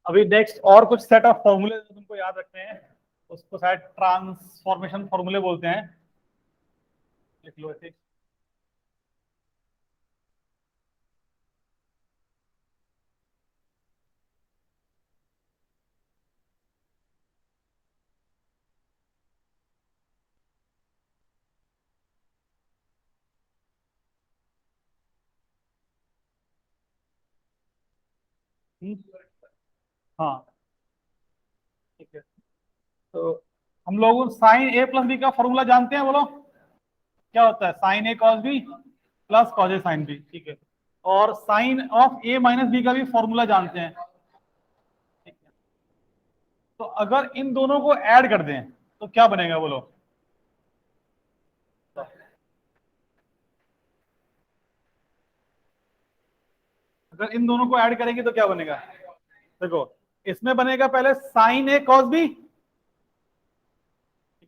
अभी नेक्स्ट और कुछ सेट ऑफ फॉर्मूले जो तुमको याद रखने हैं, उसको शायद ट्रांसफॉर्मेशन फॉर्मूले बोलते हैं। लिख लो ऐसे। हम्म, हाँ ठीक है। तो हम लोग साइन ए प्लस बी का फॉर्मूला जानते हैं, बोलो क्या होता है? Sine A cos b plus cos a sine B, ठीक है। और sine of A minus b का भी फॉर्मूला जानते हैं, ठीक है। तो अगर इन दोनों को ऐड कर दें तो क्या बनेगा, बोलो? अगर इन दोनों को ऐड करेंगे तो क्या बनेगा? देखो, इसमें बनेगा पहले साइन ए कॉस बी, ठीक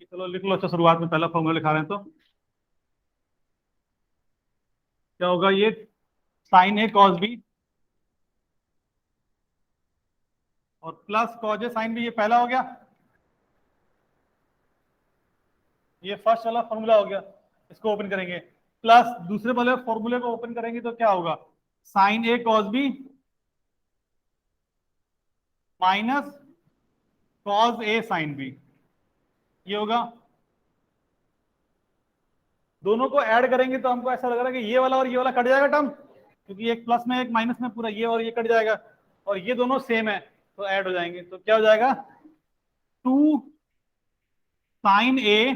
है। चलो लिख लो। अच्छा, शुरुआत में पहला फॉर्मूला लिखा रहे हैं तो क्या होगा? ये साइन ए कॉस बी और plus cos a sine B, ये पहला हो गया। ये फर्स्ट वाला फॉर्मूला हो गया। इसको ओपन करेंगे, प्लस दूसरे वाले फॉर्मूले को ओपन करेंगे तो क्या होगा? Sign A cos B minus cos a sine B, ये होगा। दोनों को ऐड करेंगे तो हमको ऐसा लग रहा है कि ये वाला और ये वाला कट जाएगा टर्म, क्योंकि एक प्लस में एक माइनस में, पूरा ये और ये कट जाएगा। और ये दोनों सेम है तो ऐड हो जाएंगे, तो क्या हो जाएगा? टू साइन ए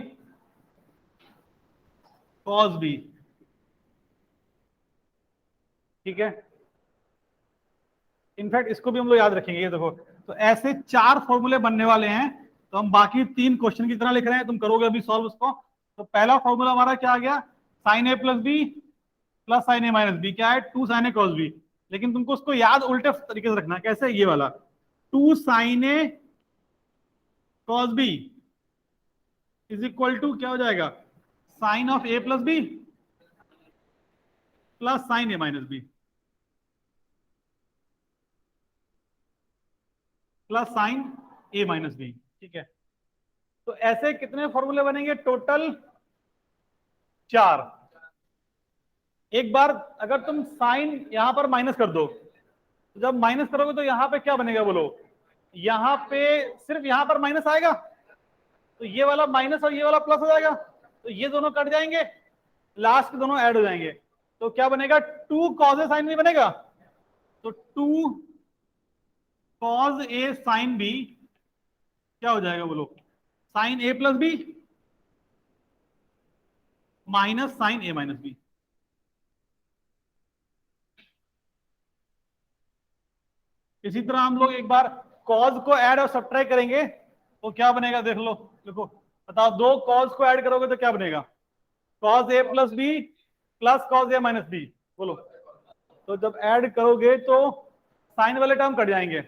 कॉस बी, ठीक है। इनफैक्ट इसको भी हम लोग याद रखेंगे, ये देखो। तो ऐसे चार फॉर्मूले बनने वाले हैं, तो हम बाकी तीन क्वेश्चन की तरह लिख रहे हैं, तुम करोगे अभी सॉल्व उसको। तो पहला फॉर्मूला हमारा क्या आ गया? Sine A plus B plus sine a minus B, क्या है? टू साइन ए कॉस बी। लेकिन तुमको उसको याद उल्टे तरीके से रखना है। कैसे? ये वाला two sine A cos b is equal to क्या हो जाएगा? Sine of A plus B plus sine a minus b plus sine a minus b, ठीक है। तो ऐसे कितने फॉर्मूले बनेंगे टोटल? चार। एक बार अगर तुम साइन यहां पर माइनस कर दो, तो जब माइनस करोगे तो यहां पे क्या बनेगा, बोलो? यहां पे सिर्फ यहां पर माइनस आएगा, तो ये वाला माइनस और ये वाला प्लस हो जाएगा, तो ये दोनों कट जाएंगे, लास्ट के दोनों ऐड हो जाएंगे। तो क्या बनेगा? Two cos a sign b बनेगा। तो two cos a sign b क्या हो जाएगा, बोलो? Sine A plus b minus sine a minus b. इसी तरह हम लोग एक बार कॉज को ऐड और सब्ट्रैक्ट करेंगे तो क्या बनेगा, देख लो। देखो, बताओ, दो कॉज को ऐड करोगे तो क्या बनेगा? Cos A plus B plus cos A minus B, बोलो। तो जब ऐड करोगे तो साइन वाले टर्म कट जाएंगे,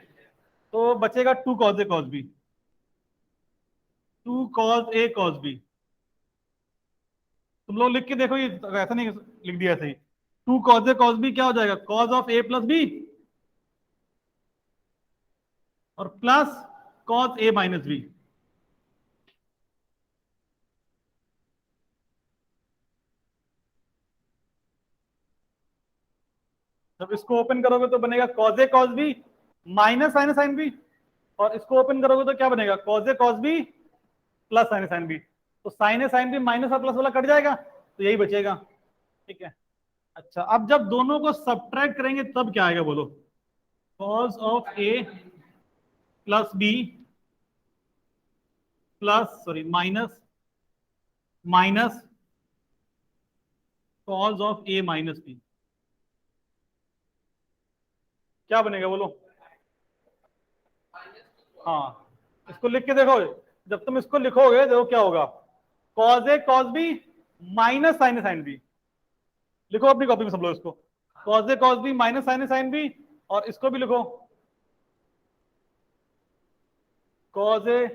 तो बचेगा टू कॉज ए कॉज बी, टू कॉज ए कॉज बी। तुम लोग लिख के देखो, ये ऐसा नहीं लिख दिया ऐसे ही। टू कॉज ए कॉज बी क्या हो जाएगा? Cos of A plus B और plus cos A minus B. जब इसको ओपन करोगे तो बनेगा कॉज ए cos B minus sin sin B, और इसको ओपन करोगे तो क्या बनेगा? कॉज ए cos B plus sin sin B. तो sin A sign B minus और प्लस वाला कट जाएगा, तो यही बचेगा, ठीक है। अच्छा, अब जब दोनों को सब्ट्रैक्ट करेंगे तब क्या आएगा, बोलो? Cos of A plus B plus sorry minus minus cos of A minus B, क्या बनेगा, बोलो? हाँ, इसको लिख के देखो। जब तुम इसको लिखोगे देखो क्या होगा। Cause A cos B minus sine A sine B, लिखो अपनी कॉपी में सब लोग इसको। Cause A cos B minus sine A sign B, और इसको भी लिखो, cause A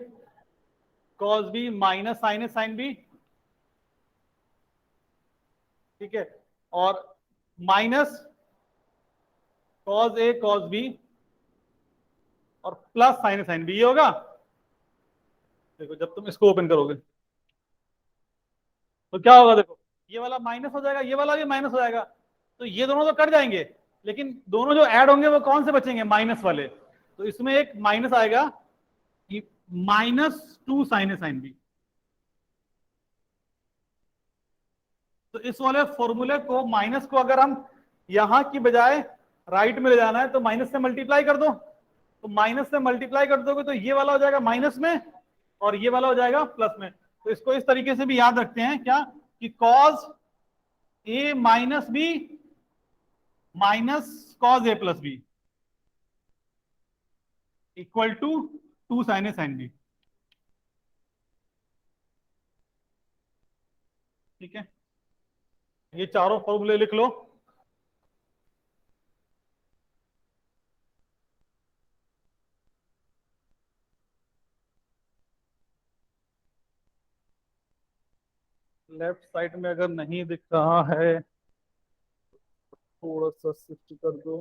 cos B minus sine A sine B, ठीक है। और माइनस कॉज ए कॉज बी और प्लस साइन साइन बी, ये होगा। देखो जब तुम इसको ओपन करोगे तो क्या होगा, देखो ये वाला माइनस हो जाएगा, ये वाला भी माइनस हो जाएगा, तो ये दोनों तो कट जाएंगे, लेकिन दोनों जो ऐड होंगे वो कौन से बचेंगे, माइनस वाले। तो इसमें एक माइनस आएगा कि -2 साइन साइन बी। तो इस वाले फॉर्मूले को, माइनस को अगर हम यहां की बजाय राइट में ले जाना है तो माइनस से मल्टीप्लाई कर दो, तो माइनस से मल्टीप्लाई कर दोगे तो ये वाला हो जाएगा माइनस में और ये वाला हो जाएगा प्लस में। तो इसको इस तरीके से भी याद रखते हैं क्या, कि cos A minus B minus cos A plus B equal to 2 sine A sine B. ठीक है, ये चारों फॉर्मूले लिख लो। लेफ्ट साइड में अगर नहीं दिख रहा है थोड़ा सा शिफ्ट कर दो।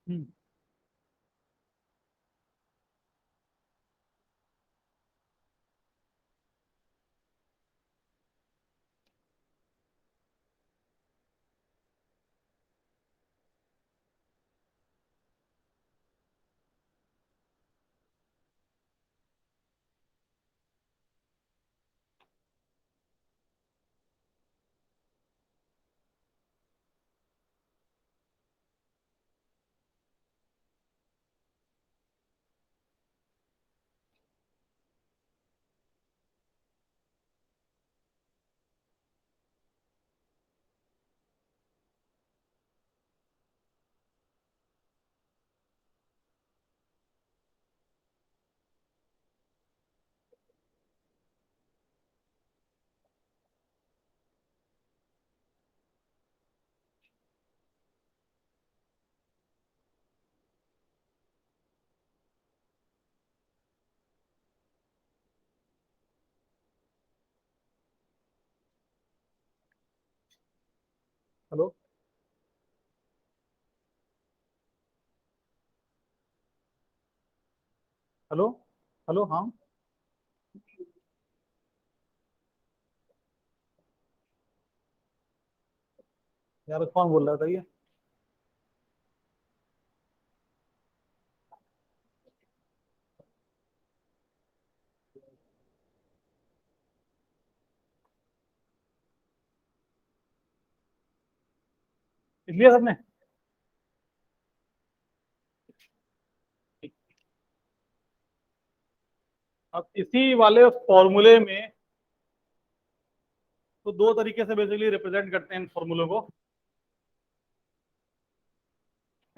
हम्म, हेलो हेलो हेलो, हाँ यार, कौन बोल रहा था ये। इसलिए सबने, अब इसी वाले फॉर्मूले में तो दो तरीके से बेसिकली रिप्रेजेंट करते हैं इन फॉर्मूलों को,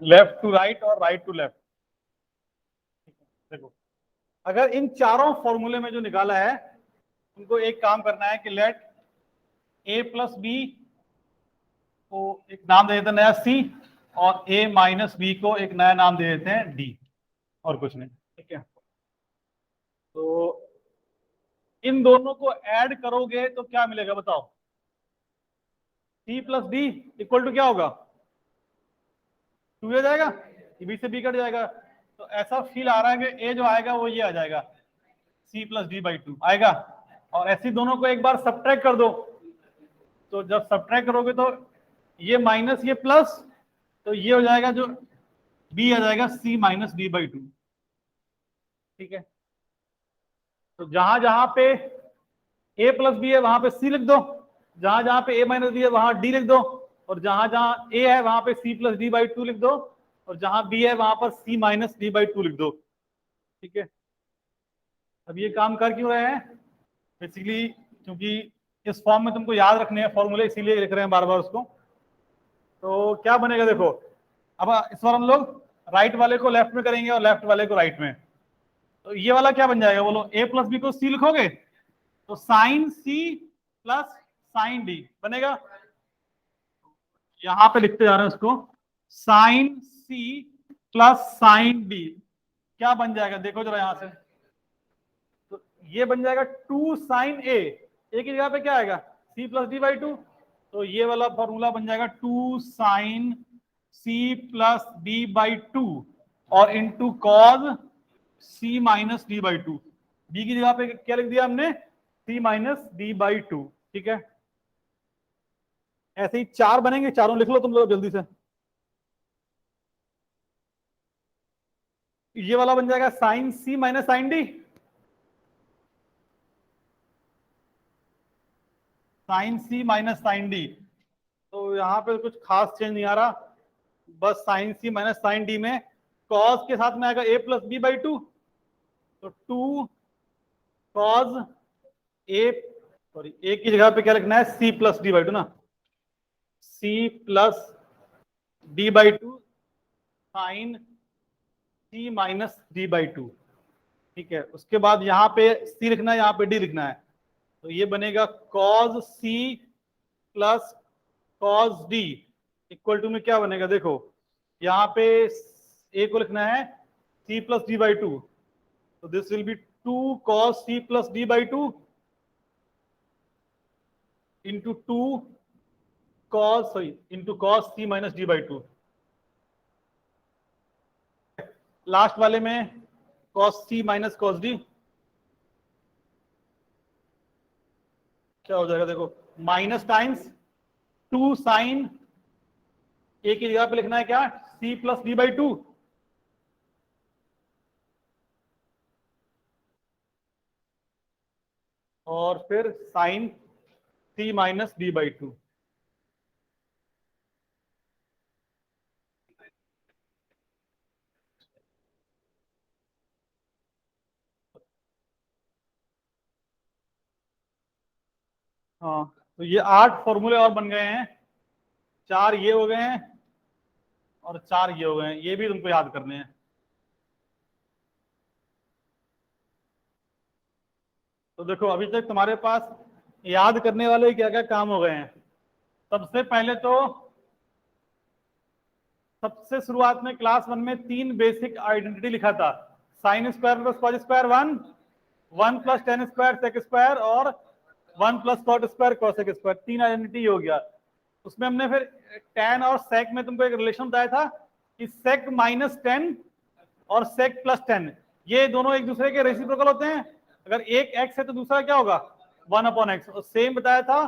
लेफ्ट टू राइट और राइट टू लेफ्ट। देखो अगर इन चारों फॉर्मूले में जो निकाला है उनको एक काम करना है कि लेट ए प्लस बी को एक नाम दे देते हैं नया सी, और ए माइनस बी को एक नया नाम दे देते हैं डी, और कुछ नहीं। ठीक है, तो इन दोनों को ऐड करोगे तो क्या मिलेगा बताओ, C plus D equal to क्या होगा, 2 आ जाएगा, ये बी से बी कट जाएगा। तो ऐसा फील आ रहा है कि ए जो आएगा वो ये आ जाएगा, सी प्लस डी बाई 2 आएगा। और ऐसी दोनों को एक बार सब्ट्रैक्ट कर दो, तो जब सब्ट्रैक्ट करोगे तो ये माइनस ये प्लस, तो ये हो जाएगा जो बी आ जाएगा सी माइनस डी बाई 2। ठीक है, तो जहां जहां पे ए प्लस बी है वहां पे सी लिख दो, जहां जहां पे ए माइनस बी है वहां डी लिख दो, और जहां जहां ए है वहां पे सी प्लस डी बाई 2 लिख दो, और जहां बी है वहां पर सी माइनस डी बाई 2 लिख दो। ठीक है, अब ये काम कर क्यों रहे हैं, बेसिकली क्योंकि इस फॉर्म में तुमको याद रखने हैं फॉर्मूले, इसीलिए लिख रहे हैं बार बार उसको। तो क्या बनेगा देखो, अब इस बार हम लोग राइट वाले को लेफ्ट में करेंगे और लेफ्ट वाले को राइट में। तो ये वाला क्या बन जाएगा बोलो, ए प्लस बी को सी लिखोगे तो sine C plus sine D बनेगा। यहां पे लिखते जा रहे हैं उसको, sine C plus sine D क्या बन जाएगा, देखो जरा यहां से। तो ये बन जाएगा 2 साइन ए की जगह पे क्या आएगा, C plus D by two. तो ये वाला फॉर्मूला बन जाएगा 2 sin C plus D by two और into cos C minus D by two. D की जगह पे क्या लिख दिया हमने, C minus D by two. ठीक है, ऐसे ही चार बनेंगे, चारों लिख लो तुम लोग जल्दी से। ये वाला बन जाएगा sign C minus sign D, sign C minus sign D. तो यहाँ पे कुछ खास चेंज नहीं आ रहा, बस sign C minus sign D में कॉस के साथ में आएगा ए प्लस बी बाई टू। तो 2 कॉस ए, सॉरी ए की जगह पे क्या लिखना है, C plus D by two ना, C plus D by two sin C minus D by two. ठीक है, उसके बाद यहाँ पे सी लिखना है, यहाँ पे डी लिखना है। तो ये बनेगा cos C plus cos D equal to में क्या बनेगा, देखो यहाँ पे ए को लिखना है C plus D by two. तो this will be 2 cos C plus D by two into 2 cos, sorry into cos C minus D by two. Last वाले में cos C minus cos D क्या हो जाएगा, देखो माइनस टाइम्स 2 साइन ए की जगह पे लिखना है क्या, C plus D by two और फिर sine C minus D by two. हाँ, तो ये 8 फॉर्मूले और बन गए हैं, 4 ये हो गए हैं और 4 ये हो गए हैं, ये भी तुमको याद करने हैं। तो देखो अभी तक तुम्हारे पास याद करने वाले क्या क्या काम हो गए हैं। सबसे पहले तो सबसे शुरुआत में क्लास 1 में 3 बेसिक आइडेंटिटी लिखा था, sine square plus cos square 1, 1 plus tan square sec square और 1 plus cot square cosec square, 3 identity हो गया। उसमें हमने फिर टेन और सेक में तुमको एक रिलेशन बताया था कि सेक माइनस टेन और सेक प्लस टेन ये दोनों एक दूसरे के रेसिप्रोकल होते हैं। अगर एक एक्स है तो दूसरा क्या होगा, 1 अपॉन एक्स। सेम बताया था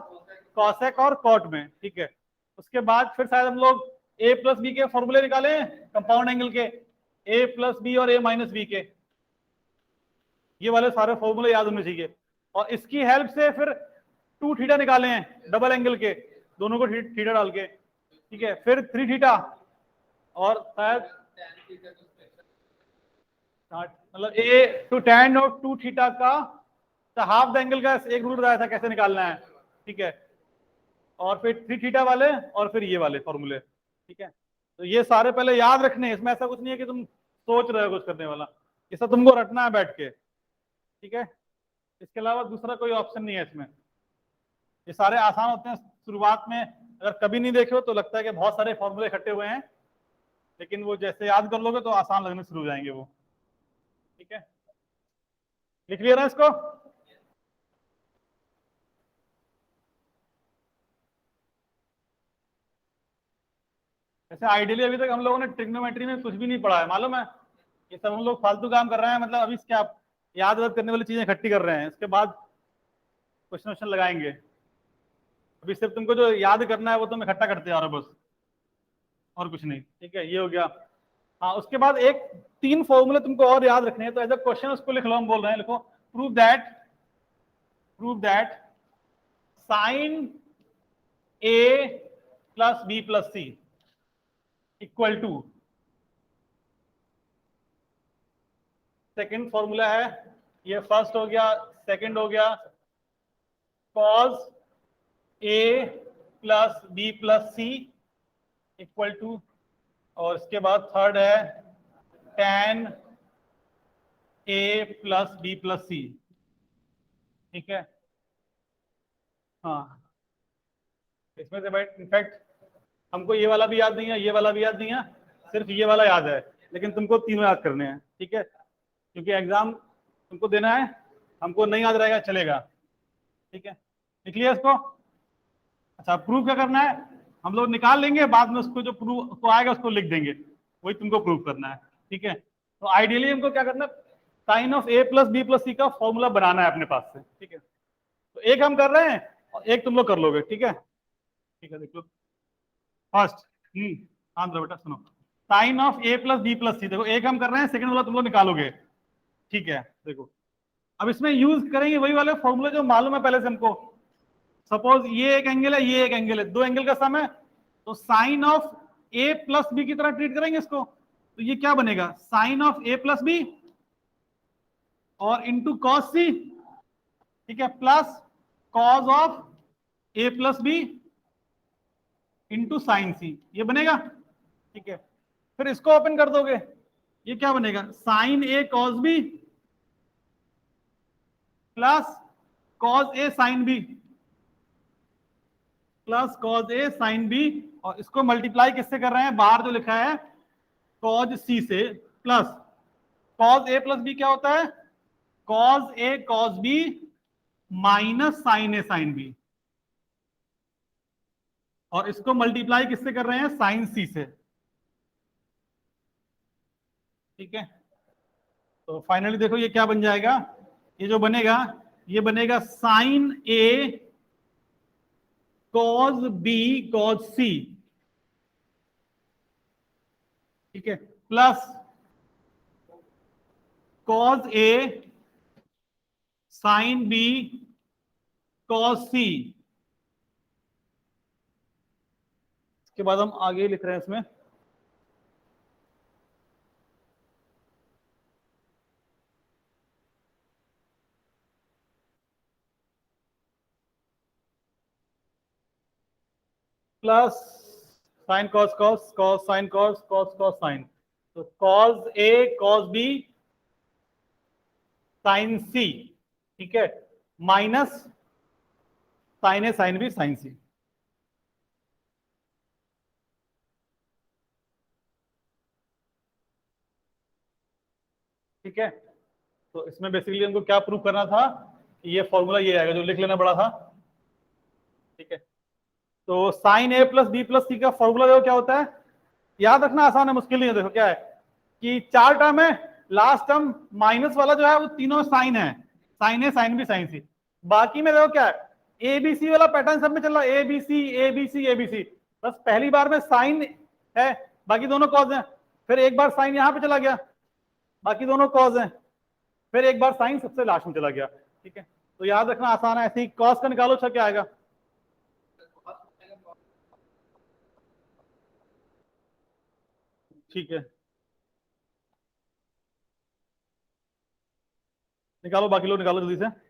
कॉसेक और कॉट में। ठीक है, उसके बाद फिर शायद हम लोग ए प्लस बी के फॉर्मूले निकाले कंपाउंड एंगल के, ए प्लस बी और ए माइनस बी के, ये वाले सारे फॉर्मूले याद होने चाहिए। और इसकी हेल्प से फिर 2 थीटा निकाले हैं डबल एंगल के, दोनों को थीटा डाल के। ठीक है, फिर 3 थीटा और शायद मतलब ए टू टेन और 2 थीटा का हाफ द एंगल का एक रूल बताया था कैसे निकालना है। ठीक है, और फिर 3 थीटा वाले और फिर ये वाले फॉर्मूले। ठीक है, तो ये सारे पहले याद रखने हैं, इसमें ऐसा कुछ नहीं है कि तुम सोच रहे हो कुछ करने वाला, ये सब तुमको रटना है बैठ के। ठीक है, इसके अलावा दूसरा कोई ऑप्शन नहीं है इसमें। ये सारे आसान होते हैं शुरुआत में, अगर कभी नहीं देखे हो तो लगता है कि बहुत सारे फॉर्मूले इकट्ठे हुए हैं, लेकिन वो जैसे याद कर लोगे तो आसान लगने शुरू हो जाएंगे वो। ठीक है, लिख लिया ना इसको। ऐसे आइडियली अभी तक हम लोगों ने ट्रिग्नोमेट्री में कुछ भी नहीं पढ़ा है, मालूम है। ये सब हम लोग फालतू काम कर रहे हैं, मतलब अभी क्या याद वाद करने वाली चीजें इकट्ठी कर रहे हैं, इसके बाद क्वेश्चन वोश्चन लगाएंगे। अभी सिर्फ तुमको जो याद करना है वो तुम इकट्ठा करते जा रहे हो बस, और कुछ नहीं। ठीक है, ये हो गया। हाँ, उसके बाद एक 3 फॉर्मूले तुमको और याद रखने हैं, तो एज अ क्वेश्चन उसको लिख लो, हम बोल रहे हैं लिखो prove that sine A plus B plus C equal to, second formula है ये, फर्स्ट हो गया, सेकंड हो गया cos A plus B plus C equal to, और इसके बाद थर्ड है tan A plus B plus C. ठीक है, हाँ इसमें से भाई इनफैक्ट हमको ये वाला भी याद नहीं है, ये वाला भी याद नहीं है, सिर्फ ये वाला याद है, लेकिन तुमको तीनों याद करने हैं, ठीक है, क्योंकि एग्जाम तुमको देना है, हमको नहीं याद रहेगा चलेगा, ठीक है, लिख लिया इसको। अच्छा, प्रूफ क्या करना है, हम लोग निकाल लेंगे, बाद में उसको जो प्रूफ उसको आएगा उसको लिख देंगे, वही तुमको प्रूफ करना है, ठीक है। तो आइडियली हमको क्या करना है, sin of A plus B plus C का फॉर्मूला बनाना है अपने पास से, ठीक है। तो एक हम कर रहे हैं और एक तुम लोग कर लोगे, ठीक है, ठीक है, देख लो फर्स्ट। हाँ तो बेटा सुनो, sin of A plus B plus C, देखो एक हम कर रहे हैं, सेकंड वाला तुम लोग निकालोगे, ठीक है। देखो अब इसमें यूज करेंगे वही वाले फॉर्मूले जो मालूम है पहले से हमको। सपोज ये एक एंगल है, ये एक एंगल है, दो एंगल का सम है, तो sin of A plus B की तरह ट्रीट करेंगे इसको, तो ये क्या बनेगा, sin of A plus B और इंटू कॉस सी, ठीक है, plus cos of A plus B into sin C, ये बनेगा, ठीक है। फिर इसको ओपन कर दोगे, ये क्या बनेगा, sign A cos b plus cos a sine B plus cos a sign B, और इसको मल्टीप्लाई किससे कर रहे हैं, बाहर जो लिखा है कॉज सी से, plus cos A plus B क्या होता है, cos A cos B minus sine A sign B, और इसको मल्टीप्लाई किससे कर रहे हैं, साइन सी से, ठीक है। तो फाइनली देखो ये क्या बन जाएगा, ये जो बनेगा, ये बनेगा साइन ए कॉस बी कॉस सी, ठीक है, plus cos a sine B cos सी। इसके बाद हम आगे लिख रहे हैं इसमें, plus sine cos cos cos sine cos cos cos sine, तो cos A cos B sign सी, ठीक है, minus sine A sine B sign सी, ठीक है। तो इसमें बेसिकली हमको क्या प्रूव करना था, कि ये फॉर्मूला ये आएगा जो लिख लेना बड़ा था, ठीक है। तो साइन ए प्लस बी प्लस सी का फॉर्मूला देखो क्या होता है, याद रखना आसान है, मुश्किल नहीं है। देखो क्या है कि चार टर्म है, लास्ट टर्म माइनस वाला जो है वो तीनों साइन है, sine A sine B sign सी। बाकी में देखो क्या है, ए बी सी वाला पैटर्न सब में चल रहा है, A B C A B C A B C, बस पहली बार में साइन है, बाकी दोनों कॉज हैं, फिर एक बार साइन यहां पे चला गया, बाकी दोनों कॉज हैं, फिर एक बार साइन सबसे लास्ट में चला गया, ठीक है। तो याद रखना आसान है, ऐसे ही कॉस का निकालो, अच्छा क्या आएगा, ठीक है, निकालो, बाकी लोग निकालो जल्दी से।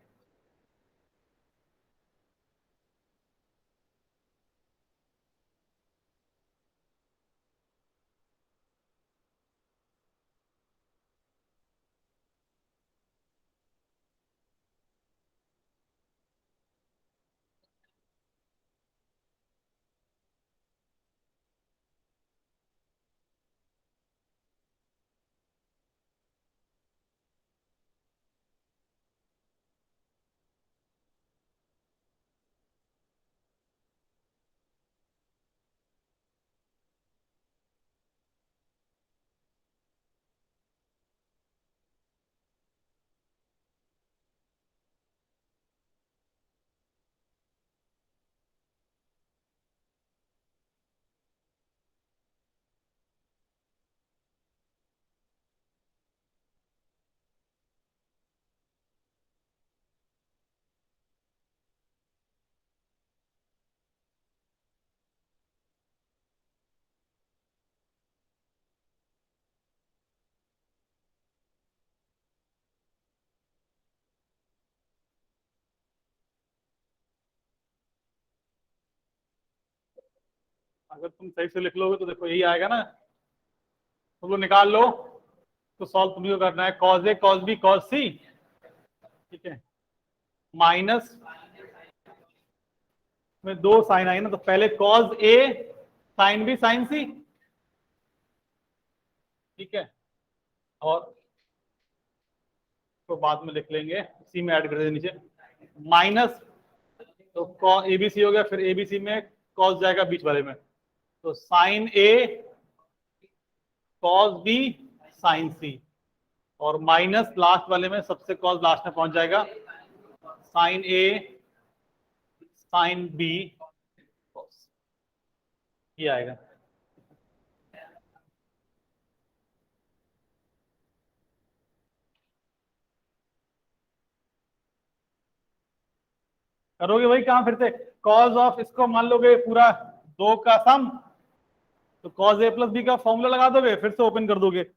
अगर तुम सही से लिख लोगे तो देखो यही आएगा ना, तुम लोग निकाल लो, तो सॉल्व तुम्हें को करना है, cause A cos be cause सी, ठीक है, माइनस में दो साइन आएंगे ना, तो पहले cause a sine B sign सी, ठीक है। और तो बाद में लिख लेंगे, सी में ऐड कर देंगे नीचे, माइनस, तो एबीसी हो गया, फिर एबीसी में कॉस जाएगा बीच वाले में, तो साइन ए कॉस बी साइन सी, और माइनस लास्ट वाले में सबसे कॉस लास्ट में पहुंच जाएगा, sign A sine B cos, ये आएगा। करोगे वही काम फिर से, कॉज ऑफ इसको मान लोगे पूरा दो का सम, तो कॉज ए प्लस बी का फॉर्मूला लगा दोगे, फिर से ओपन कर दोगे।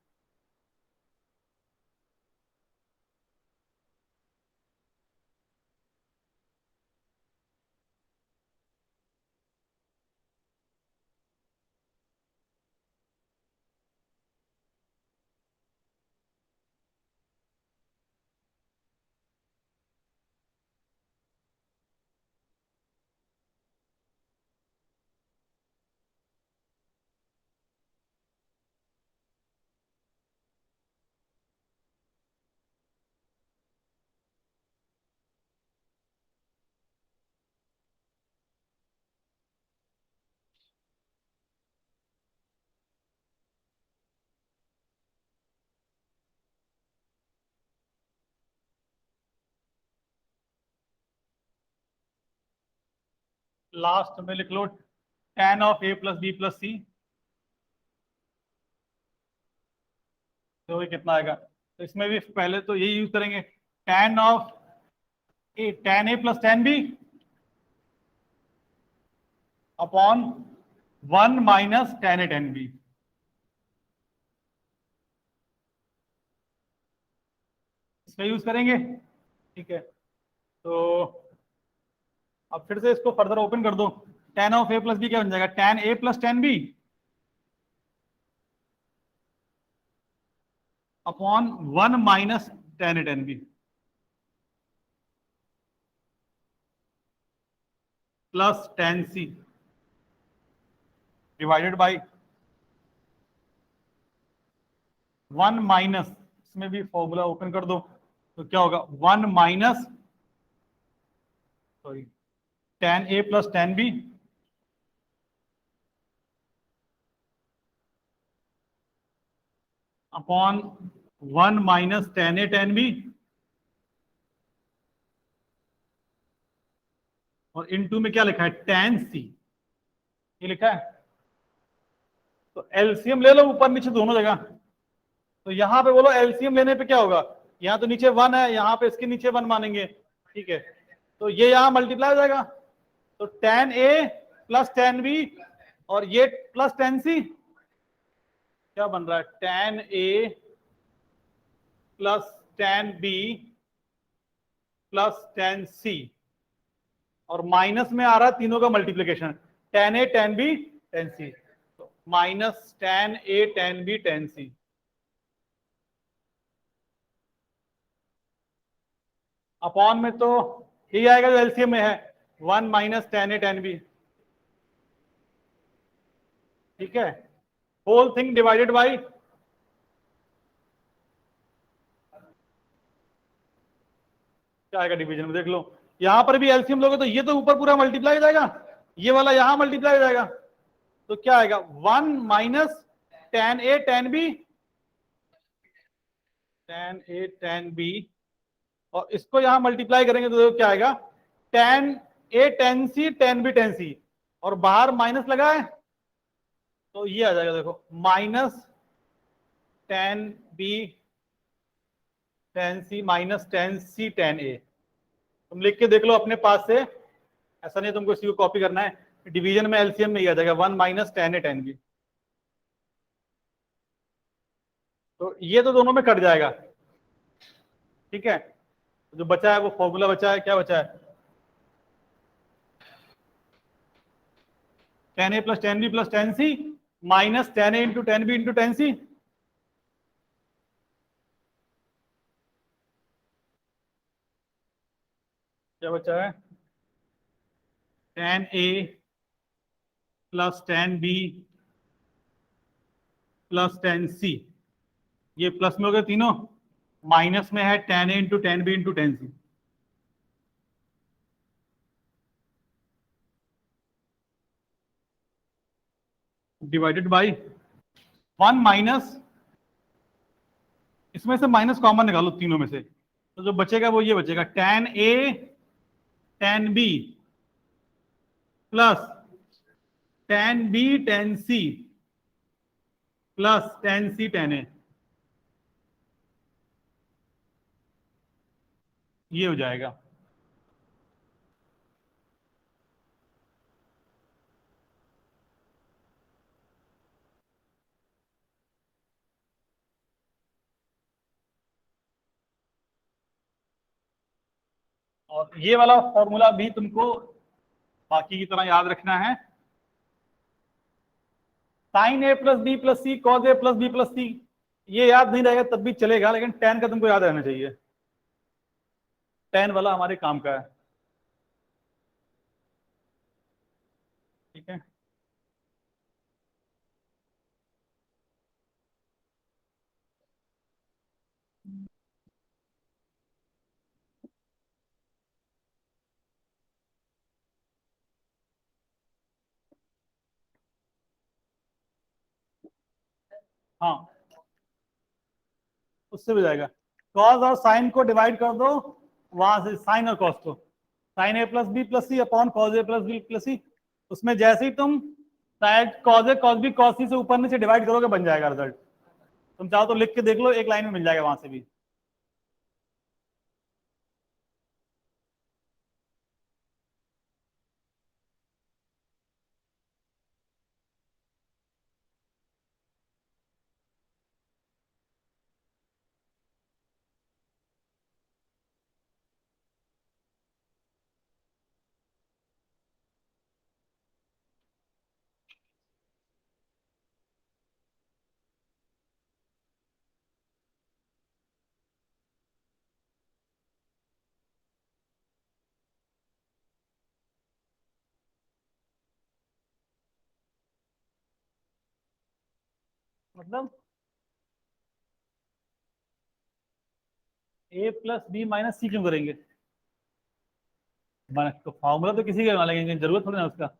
लास्ट में लिख लो tan of A plus B plus C, तो ये कितना आएगा, तो इसमें भी पहले तो यही यूज करेंगे, tan of A, tan A plus tan B upon 1 - tan A tan B. इसका यूज करेंगे, ठीक है। तो अब फिर से इसको फर्दर ओपन कर दो, tan of A plus B क्या बन जाएगा, tan A plus tan B upon 1 - tan A tan B plus tan C divided by 1 - इसमें भी फॉर्मूला ओपन कर दो, तो क्या होगा, 1 - sorry tan A plus tan B upon 1 - tan A tan B, और इन टू में क्या लिखा है, tan सी, ये लिखा है। तो एलसीएम ले लो ऊपर नीचे दोनों जगह, तो यहां पे बोलो एलसीएम लेने पे क्या होगा, यहाँ तो नीचे 1 है, यहाँ पे इसके नीचे 1 मानेंगे, ठीक है। तो ये यहाँ मल्टीप्लाई हो जाएगा, तो tan A plus tan B, और ये प्लस tan सी, क्या बन रहा है, tan A plus tan B plus tan C, और माइनस में आ रहा है तीनों का multiplication, tan A tan B tan C, तो minus tan A tan B tan C. Upon में तो यही आएगा जो एलसीएम में है, 1 - tan ए tan बी, ठीक है। होल थिंग डिवाइडेड बाई, क्या आएगा डिवीजन में देख लो, यहां पर भी एलसीएम लोगे तो ये तो ऊपर पूरा मल्टीप्लाई हो जाएगा, ये वाला यहां मल्टीप्लाई हो जाएगा, तो क्या आएगा, 1 - tan A tan B tan A tan B, और इसको यहां मल्टीप्लाई करेंगे तो देखो क्या आएगा, tan A tan C tan B tan C, और बाहर माइनस लगा है, तो ये आ जाएगा देखो, minus tan B tan C minus tan सी tan ए। तुम लिख के देख लो अपने पास से, ऐसा नहीं तुमको इसी को कॉपी करना है, डिवीजन में एलसीएम में ही आ जाएगा, 1 - tan ए tan बी, तो ये तो दोनों में कट जाएगा, ठीक है। जो बचा है वो फॉर्मूला बचा है, क्या बचा है, tan A plus tan B plus tan C minus tan A into tan B into tan C, क्या बचा है, tan A plus tan B plus tan C, ये प्लस में हो गए तीनों, माइनस में है tan A into tan B into tan C. Divided by one minus, इसमें से माइनस कॉमन निकालो तीनों में से, तो जो बचेगा वो ये बचेगा, tan A tan B plus tan B tan C plus tan C tan A, ये हो जाएगा। और ये वाला फॉर्मूला भी तुमको बाकी की तरह याद रखना है। साइन ए प्लस बी प्लस सी कॉज ए प्लस बी प्लस सी, ये याद नहीं रहेगा तब भी चलेगा, लेकिन टेन का तुमको याद रहना चाहिए, टेन वाला हमारे काम का है। ठीक है, हाँ उससे भी जाएगा। कॉस और साइन को डिवाइड कर दो, वहां से साइन और कॉस को, sign A plus C upon cos A plus B plus सी, उसमें जैसे ही तुम शायद cos A cos B cos सी से ऊपर नीचे डिवाइड करोगे बन जाएगा रिजल्ट। तुम चाहो तो लिख के देख लो, एक लाइन में मिल जाएगा वहां से भी। मतलब ए प्लस बी माइनस सी क्यों करेंगे, तो फॉर्मूला तो किसी का बना लेंगे, जरूरत थोड़ी ना उसका।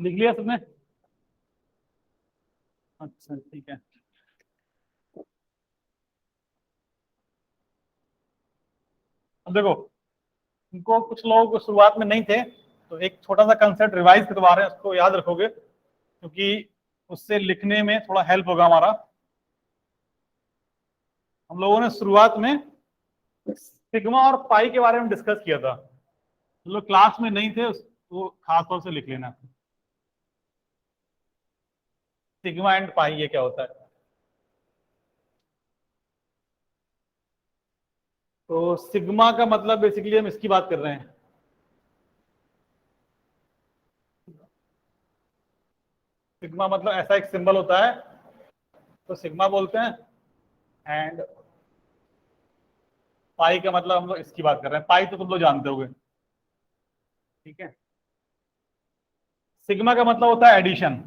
लिख लिया सबने? अच्छा ठीक है। अब देखो, इनको कुछ लोग शुरुआत में नहीं थे, तो एक छोटा सा कंसेप्ट रिवाइज करवा रहे हैं, उसको याद रखोगे क्योंकि उससे लिखने में थोड़ा हेल्प होगा हमारा। हम लोगों ने शुरुआत में सिग्मा और पाई के बारे में डिस्कस किया था, जो लोग क्लास में नहीं थे वो खास तौर से लिख लेना, सिग्मा एंड पाई ये क्या होता है। तो सिग्मा का मतलब बेसिकली हम इसकी बात कर रहे हैं, सिग्मा मतलब ऐसा एक सिंबल होता है तो सिग्मा बोलते हैं, एंड पाई का मतलब हम लोग इसकी बात कर रहे हैं, पाई तो तुम लोग जानते होगे। ठीक है, सिग्मा का मतलब होता है एडिशन,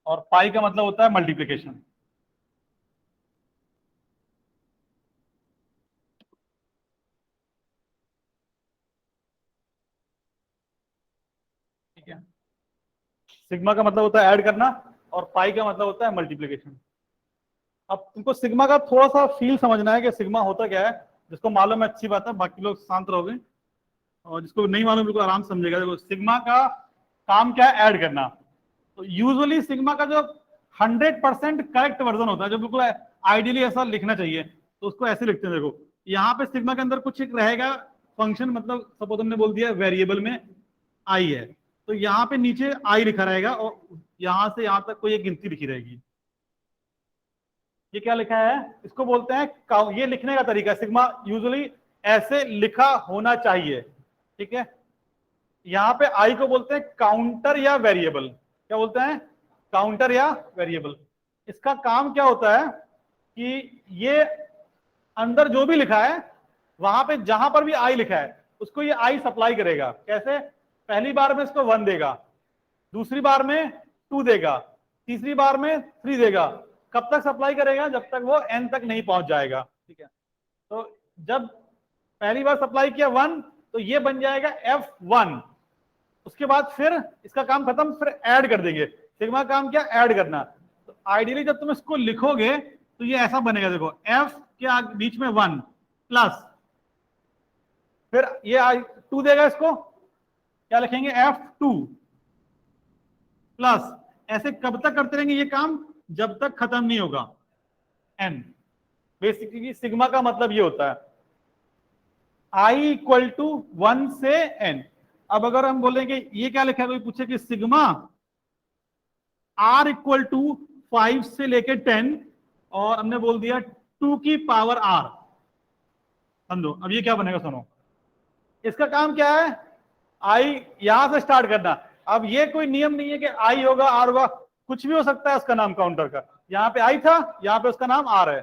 और पाई का मतलब होता है मल्टीप्लिकेशन। ठीक है, सिग्मा का मतलब होता है ऐड करना, और पाई का मतलब होता है मल्टीप्लिकेशन। अब तुमको सिग्मा का थोड़ा सा फील समझना है कि सिग्मा होता क्या है, जिसको मालूम है अच्छी बात है, बाकी लोग शांत रहोगे। और जिसको नहीं मालूम बिल्कुल आराम से समझेगा। देखो सिग्मा का काम क्या है, ऐड करना। तो यूजुअली सिग्मा का जो 100% करेक्ट वर्जन होता है, जो बिल्कुल आइडियली ऐसा लिखना चाहिए, तो उसको ऐसे लिखते हैं। देखो यहाँ पे सिग्मा के अंदर कुछ एक रहेगा फंक्शन, मतलब सपोज हमने बोल दिया वेरिएबल में आई है, तो यहाँ पे नीचे आई लिखा रहेगा और यहां से यहां तक कोई एक गिनती लिखी रहेगी। ये क्या लिखा है, इसको बोलते हैं, ये लिखने का तरीका सिग्मा यूजुअली ऐसे लिखा होना चाहिए। ठीक है, यहां पे आई को बोलते हैं काउंटर या वेरिएबल। क्या बोलते हैं, काउंटर या वेरिएबल। इसका काम क्या होता है कि ये अंदर जो भी लिखा है वहां पे जहां पर भी आई लिखा है उसको ये आई सप्लाई करेगा। कैसे, पहली बार में इसको 1 देगा, दूसरी बार में 2 देगा, तीसरी बार में 3 देगा। कब तक सप्लाई करेगा, जब तक वो n तक नहीं पहुंच जाएगा। ठीक है, तो जब पहली बार सप्लाई किया 1, तो ये बन जाएगा F1। उसके बाद फिर इसका काम खत्म, फिर ऐड कर देंगे। सिग्मा का काम क्या, ऐड करना। तो आइडियली जब तुम इसको लिखोगे तो ये ऐसा बनेगा। देखो F के बीच में 1 प्लस, फिर ये 2 देगा, इसको क्या लिखेंगे, F2 प्लस। ऐसे कब तक करते रहेंगे ये काम, जब तक खत्म नहीं होगा n। बेसिकली सिग्मा का मतलब ये होता है i इक्वल टू 1 से n। अब अगर हम बोलेंगे ये क्या लिखा है, कोई पूछे कि सिग्मा r इक्वल टू 5 से लेके 10 और हमने बोल दिया 2 की पावर r, समझो अब ये क्या बनेगा, सुनो। इसका काम क्या है, आई यहां से स्टार्ट करना। अब ये कोई नियम नहीं है कि आई होगा आर होगा, कुछ भी हो सकता है उसका नाम काउंटर का। यहाँ पे आई था, यहाँ पे उसका नाम आर है,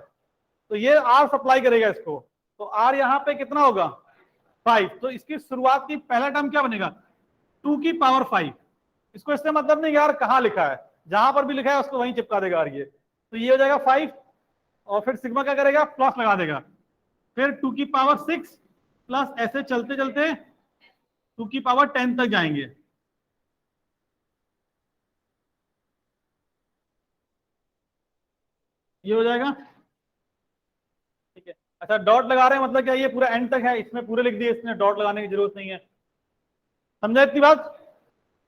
तो ये आर सप्लाई करेगा इसको। तो आर यहाँ पे कितना होगा, 5। तो इसकी शुरुआत की पहला टर्म क्या बनेगा, 2 की पावर 5। इसको इससे मतलब नहीं यार कहाँ लिखा है, जहां पर भी लिखा है उसको वहीं चिपका देगा यार ये। तो ये हो जाएगा 5, और फिर सिग्मा क्या करेगा, प्लस लगा देगा, फिर 2 की पावर 6 प्लस, ऐसे चलते चलते 2 की पावर 10 तक जाएंगे। ये हो जाएगा। ठीक है, अच्छा डॉट लगा रहे हैं मतलब क्या, ये पूरा एंड तक है, इसमें पूरे लिख दिए, इसमें डॉट लगाने की जरूरत नहीं है। समझा इतनी बात।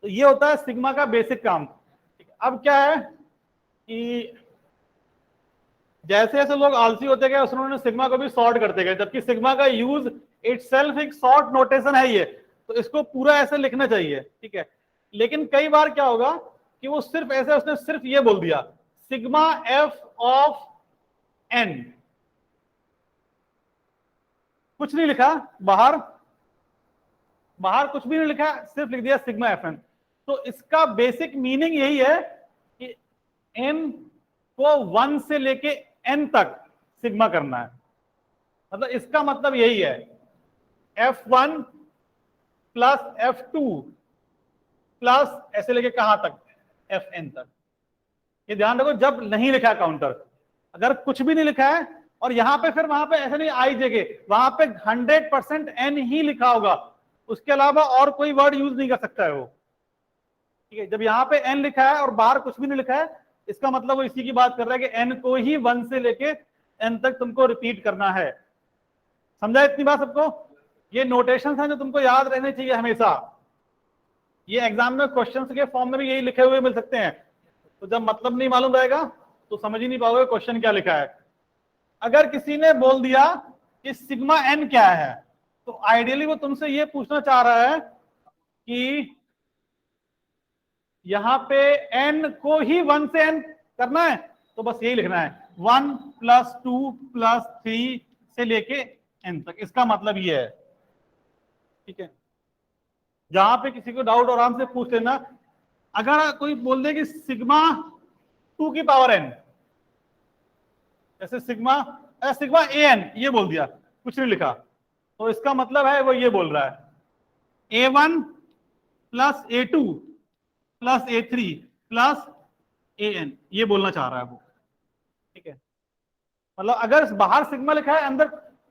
तो ये होता है सिग्मा का बेसिक काम। ठीक है, अब क्या है कि जैसे जैसे लोग आलसी होते गए उन्होंने सिग्मा को भी सॉर्ट करते गए, जबकि सिग्मा का यूज इटसेल्फ एक शॉर्ट नोटेशन है ये, तो इसको पूरा ऐसे लिखना चाहिए। ठीक है, लेकिन कई बार क्या होगा कि वो सिर्फ ऐसे, उसने सिर्फ ये बोल दिया सिग्मा एफ ऑफ एन, कुछ नहीं लिखा बाहर, बाहर कुछ भी नहीं लिखा, सिर्फ लिख दिया सिग्मा एफ एन। तो इसका बेसिक मीनिंग यही है कि एन को 1 से लेके एन तक सिग्मा करना है। मतलब इसका मतलब यही है F1 प्लस F2 प्लस ऐसे लेके कहां तक, Fn तक। ये ध्यान रखो जब नहीं लिखा है काउंटर, अगर कुछ भी नहीं लिखा है और यहां पे फिर वहां पे ऐसे नहीं आई जगह, वहां पे 100% n ही लिखा होगा, उसके अलावा और कोई वर्ड यूज नहीं कर सकता है वो। ठीक है, जब यहाँ पे n लिखा है और बाहर कुछ भी नहीं लिखा है, इसका मतलब वो इसी की बात कर रहा है कि n को ही 1 से लेके n तक तुमको रिपीट करना है। समझा इतनी बात सबको। ये नोटेशन है जो तुमको याद रहने चाहिए हमेशा। ये एग्जाम में क्वेश्चन के फॉर्म में भी यही लिखे हुए मिल सकते हैं, तो जब मतलब नहीं मालूम रहेगा तो समझ ही नहीं पाओगे क्वेश्चन क्या लिखा है। अगर किसी ने बोल दिया कि सिग्मा एन क्या है, तो आइडियली वो तुमसे ये पूछना चाह रहा है कि यहां पे एन को ही 1 से एन करना है, तो बस यही लिखना है 1 प्लस 2 प्लस 3 से लेके एन तक, इसका मतलब ये है। ठीक है, जहां पे किसी को डाउट आराम से पूछ लेना। अगर कोई बोल दे कि सिग्मा 2 की पावर एन, जैसे सिग्मा ए एन ये बोल दिया, कुछ नहीं लिखा, तो इसका मतलब है वो ये बोल रहा है A1 plus A2 plus A3 plus AN, ये बोलना चाह रहा है वो। ठीक है, मतलब अगर बाहर सिग्मा लिखा है, अंदर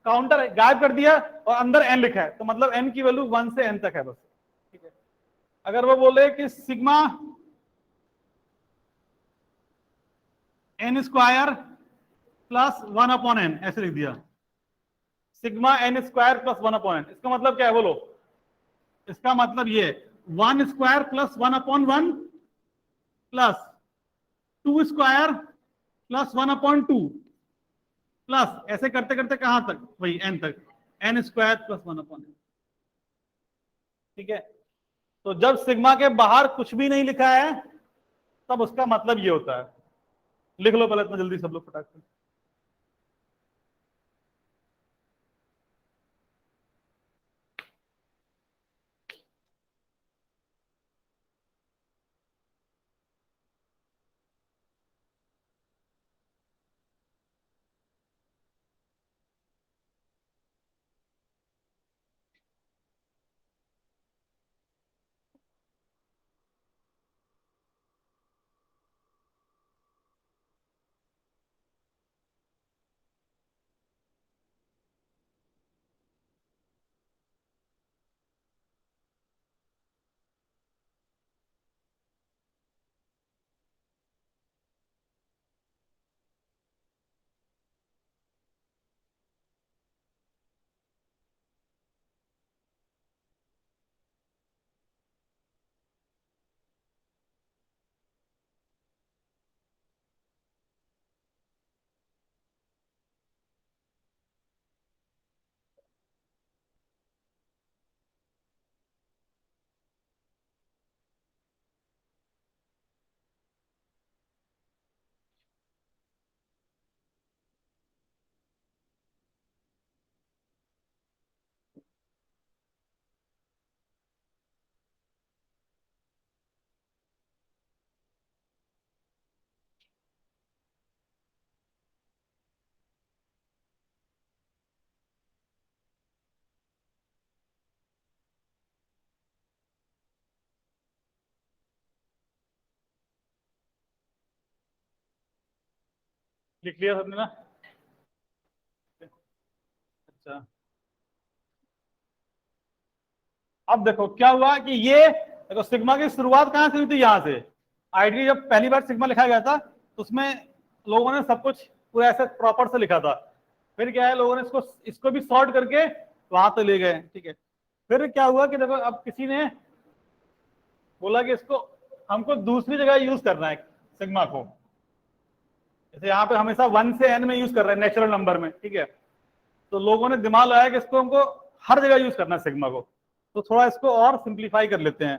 काउंटर गायब कर दिया और अंदर एन लिखा है, तो मतलब एन की वैल्यू 1 से एन तक है बस। ठीक है, अगर वो बोले कि sigma N square plus 1 upon N, ऐसे लिख दिया sigma N square plus 1 upon N, इसका मतलब क्या है बोलो, इसका मतलब ये 1² + 1/1 प्लस 2² + 1/2 प्लस ऐसे करते करते कहां तक, वही n तक, n² + 1/n। ठीक है, तो जब सिग्मा के बाहर कुछ भी नहीं लिखा है तब उसका मतलब ये होता है। लिख लो पहले इतना जल्दी सब लोग फटाक से। लिख लिया सबने ना? अच्छा, अब देखो क्या हुआ कि ये देखो सिग्मा की शुरुआत कहां से हुई थी, यहां से। आइडियली जब पहली बार सिग्मा लिखा गया था तो उसमें लोगों ने सब कुछ पूरा ऐसे प्रॉपर से लिखा था। फिर क्या है, लोगों ने इसको इसको भी सॉर्ट करके वहां तक ले गए। ठीक है, फिर क्या हुआ कि देखो अब किसी ने बोला कि इसको हमको दूसरी जगह यूज करना है सिग्मा को। जैसे यहाँ पे हमेशा 1 से n में यूज कर रहे हैं नेचुरल नंबर में। ठीक है, तो लोगों ने दिमाग लगाया कि इसको हमको हर जगह यूज करना है सिग्मा को, तो थोड़ा इसको और सिंप्लीफाई कर लेते हैं।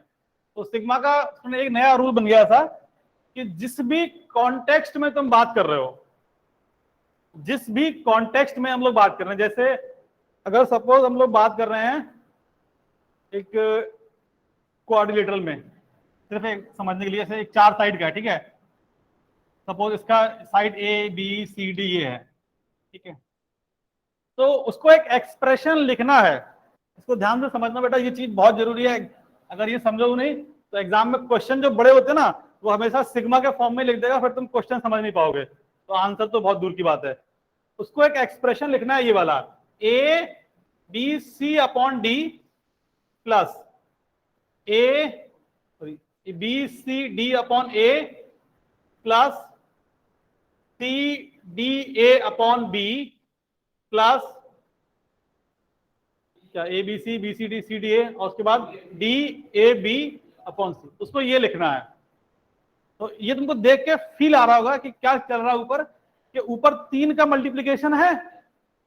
तो सिग्मा का एक नया रूल बन गया था कि जिस भी कॉन्टेक्स्ट में तुम बात कर रहे हो, जिस भी कॉन्टेक्स्ट में हम लोग बात कर रहे हैं, जैसे अगर सपोज हम लोग बात कर रहे हैं एक क्वाड्रिलेटरल में, सिर्फ एक समझने के लिए, जैसे एक 4 साइड का है। ठीक है, सपोज इसका side A B C D ये है। ठीक है, तो उसको एक एक्सप्रेशन लिखना है। इसको ध्यान से समझना बेटा, ये चीज बहुत जरूरी है। अगर ये समझो नहीं तो एग्जाम में क्वेश्चन जो बड़े होते हैं ना, वो हमेशा सिग्मा के फॉर्म में लिख देगा, फिर तुम क्वेश्चन समझ नहीं पाओगे, तो आंसर तो बहुत दूर की बात है। उसको एक एक्सप्रेशन लिखना है, ये वाला ABC/D plus BCD/A plus CDA/B plus क्या ABCBCDCDA और उसके बाद DAB/C। उसको ये लिखना है। तो ये तुमको देख के फील आ रहा होगा कि क्या चल रहा है ऊपर, कि ऊपर 3 का मल्टीप्लीकेशन है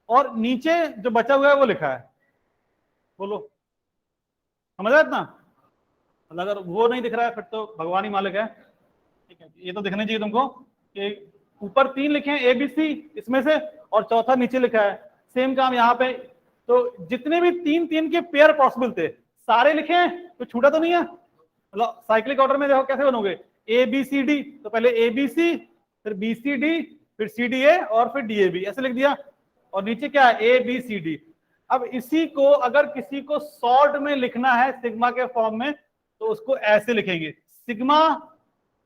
और नीचे जो बचा हुआ है वो लिखा है। बोलो, समझ आया इतना? मतलब अगर वो नहीं दिख रहा है फिर तो भगवान ही मालिक है। ठीक है, ये तो दिखना चाहिए तुमको कि ऊपर 3 लिखे हैं ABC इसमें से, और चौथा नीचे लिखा है। सेम काम यहाँ पे, तो जितने भी 3 के पेयर पॉसिबल थे सारे लिखे हैं, तो छूटा तो नहीं है। मतलब साइक्लिक ऑर्डर में देखो कैसे बनोगे, ABCD, तो पहले ABC फिर BCD फिर CDA और फिर DAB, ऐसे लिख दिया। और नीचे क्या है, ABCD। अब इसी को अगर किसी को शॉर्ट में लिखना है सिग्मा के फॉर्म में, तो उसको ऐसे लिखेंगे, सिग्मा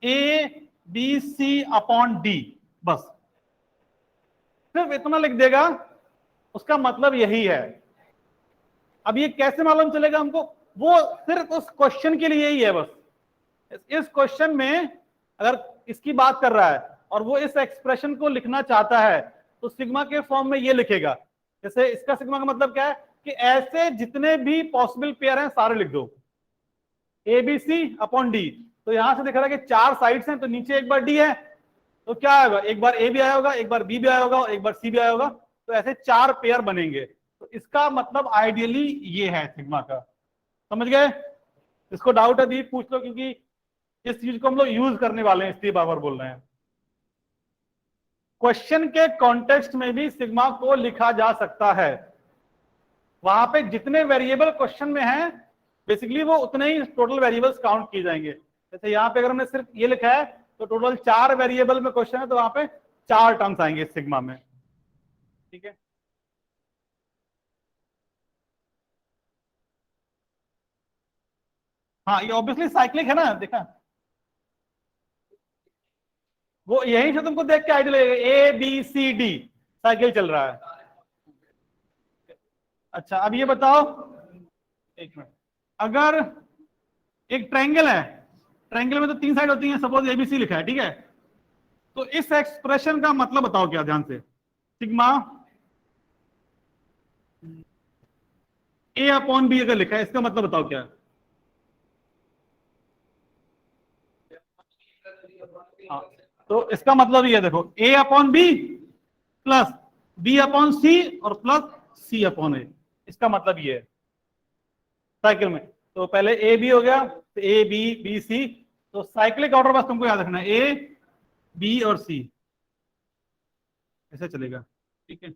ABC/D, बस सिर्फ इतना लिख देगा, उसका मतलब यही है। अब ये कैसे मालूम चलेगा हमको, वो सिर्फ उस क्वेश्चन के लिए ही है बस। इस क्वेश्चन में अगर इसकी बात कर रहा है और वो इस एक्सप्रेशन को लिखना चाहता है, तो सिग्मा के फॉर्म में ये लिखेगा। जैसे इसका सिग्मा का मतलब क्या है, कि ऐसे जितने भी पॉसिबल पेयर हैं सारे लिख दो, A B C upon D. तो यहां से दिख रहा है कि 4 साइड्स हैं, तो नीचे एक बार डी है, तो क्या आएगा, एक बार ए भी आया होगा, एक बार बी भी आया होगा और एक बार सी भी आया होगा, तो ऐसे 4 पेयर बनेंगे। तो इसका मतलब आइडियली ये है सिग्मा का। समझ गए? इसको डाउट है दी पूछ लो, क्योंकि इस चीज को हम लोग यूज करने वाले हैं, इसलिए बार बार बोल रहे हैं। क्वेश्चन के कॉन्टेक्स्ट में भी सिग्मा को लिखा जा सकता है। वहां पे जितने वेरिएबल क्वेश्चन में हैं बेसिकली वो उतने ही टोटल वेरिएबल्स काउंट किए जाएंगे। जैसे यहाँ पे अगर हमने सिर्फ ये लिखा है तो टोटल 4 वेरिएबल में क्वेश्चन है, तो वहां पे 4 टर्म्स आएंगे सिग्मा में। ठीक है, हाँ ये ऑब्वियसली साइक्लिक है ना, देखा वो यही से तुमको देख के आइडिया लगेगा, A B C D cycle चल रहा है। अच्छा अब ये बताओ, एक मिनट, अगर एक ट्रायंगल है, ट्रायंगल में तो 3 साइड होती हैं, सपोज एबीसी लिखा है, ठीक है, तो इस एक्सप्रेशन का मतलब बताओ क्या, ध्यान से, सिग्मा ए अपॉन बी अगर लिखा है, इसका मतलब बताओ क्या है? हाँ, तो इसका मतलब ये है, देखो A upon B plus B upon C और प्लस सी अपॉन ए, इसका मतलब ये है साइकिल में। तो पहले ए बी हो गया, तो ए बी बी सी, तो साइक्लिक ऑर्डर बस तुमको याद रखना है, ए बी और सी ऐसे चलेगा। ठीक है,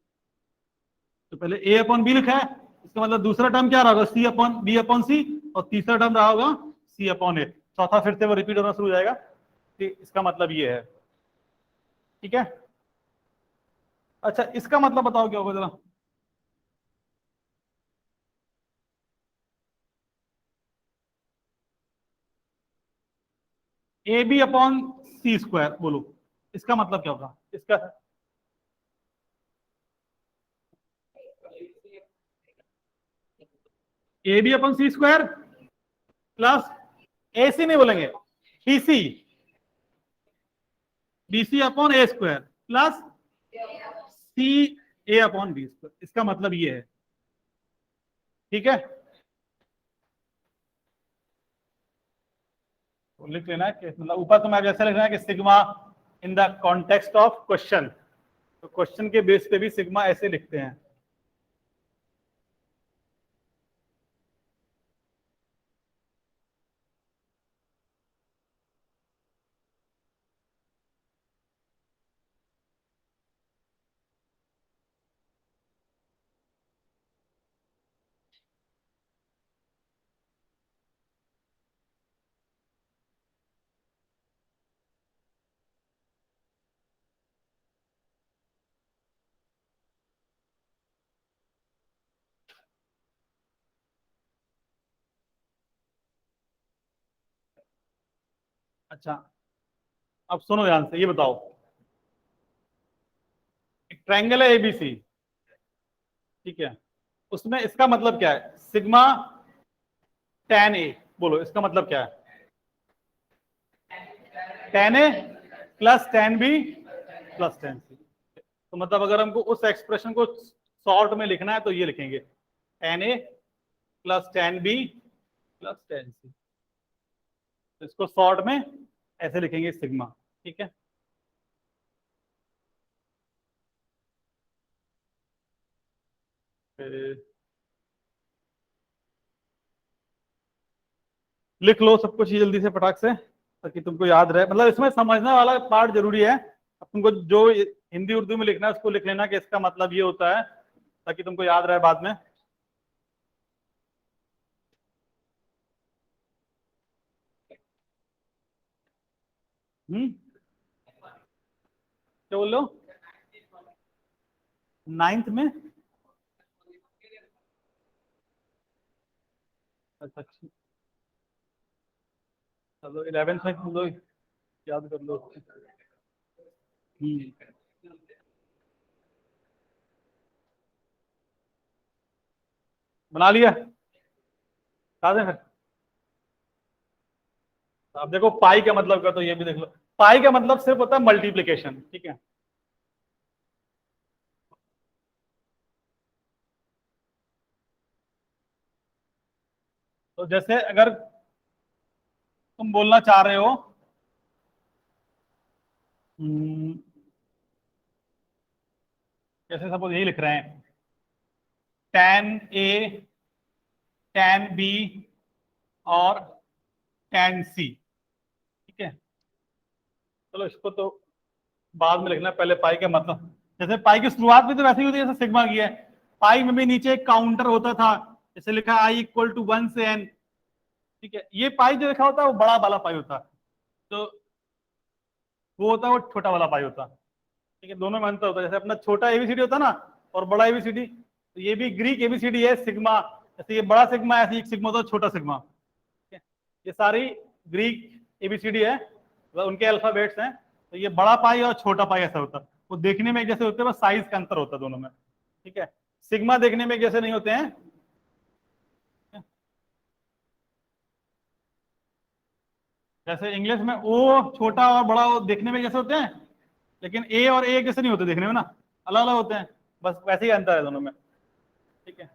तो पहले ए अपॉन बी लिखा है, इसका मतलब दूसरा टर्म क्या रहा होगा, सी अपॉन बी अपॉन सी, और तीसरा टर्म रहा होगा सी अपॉन ए, चौथा फिर से वो रिपीट होना शुरू हो जाएगा। इसका मतलब ये है। ठीक है, अच्छा इसका मतलब बताओ क्या होगा जरा। A B upon C square, बोलो इसका मतलब क्या होगा इसका। A B upon C square plus A C नहीं बोलेंगे, B C, B C upon A square plus C A upon B square, इसका मतलब ये है। ठीक है, तो लिख लेना है कि मतलब ऊपर तुम्हें ऐसा लिखना है कि sigma in the context of question, तो क्वेश्चन के बेस पे भी सिग्मा ऐसे लिखते हैं। अच्छा अब सुनो ध्यान से, ये बताओ, एक ट्रायंगल है एबीसी, ठीक है, उसमें इसका मतलब क्या है, सिग्मा टेन ए, बोलो इसका मतलब क्या है, tan A plus tan B plus tan C. तो मतलब अगर हमको उस एक्सप्रेशन को शॉर्ट में लिखना है तो ये लिखेंगे, tan A plus tan B plus tan C, तो इसको शॉर्ट में ऐसे लिखेंगे सिग्मा। ठीक है, फिर लिख लो सब कुछ ये जल्दी से फटाक से, ताकि तुमको याद रहे, मतलब इसमें समझने वाला पार्ट जरूरी है। अब तुमको जो हिंदी उर्दू में लिखना है उसको लिख लेना कि इसका मतलब ये होता है, ताकि तुमको याद रहे बाद में। हम्म, क्या बोल लो, नाइन्थ में, अच्छा चलो 11th में तुम लोग याद कर लो। हम्म, बना लिया, बता दें फिर। अब देखो पाई का मतलब क्या, तो ये भी देख लो, पाई का मतलब सिर्फ होता है मल्टीप्लीकेशन। ठीक है, तो जैसे अगर तुम बोलना चाह रहे हो, हम्म, जैसे सपोज यही लिख रहे हैं, tan A, tan B और tan C, ठीक है। चलो इसको तो बाद में लिखना, पहले पाई का मतलब, जैसे पाई की शुरुआत भी तो वैसे ही होती है जैसे सिग्मा की है। पाई में भी नीचे एक काउंटर होता था, जैसे लिखा i=1 से n, ठीक है। ये पाई जो लिखा होता है वो बड़ा वाला पाई होता है, तो वो होता है वो छोटा वाला पाई होता है, ठीक है। दोनों में अंतर होता है, जैसे अपना छोटा एबीसीडी होता है ना और बड़ा एबीसीडी, तो ये भी ग्रीक एबीसीडी है सिग्मा, जैसे ये बड़ा सिग्मा है, ऐसे एक सिग्मा होता है छोटा सिग्मा, ठीक है। ये सारी ग्रीक एबीसीडी है, मतलब उनके अल्फाबेट्स हैं। तो ये बड़ा पाई और छोटा पाई ऐसा होता है, वो देखने में एक जैसे होते हैं, बस साइज का अंतर होता है दोनों में, ठीक है। सिग्मा देखने में एक जैसे नहीं होते हैं, जैसे इंग्लिश में ओ छोटा और बड़ा देखने में जैसे होते हैं, लेकिन ए और ए जैसे नहीं होते देखने में ना, अलग अलग होते हैं, बस वैसे ही अंतर है दोनों में, ठीक है।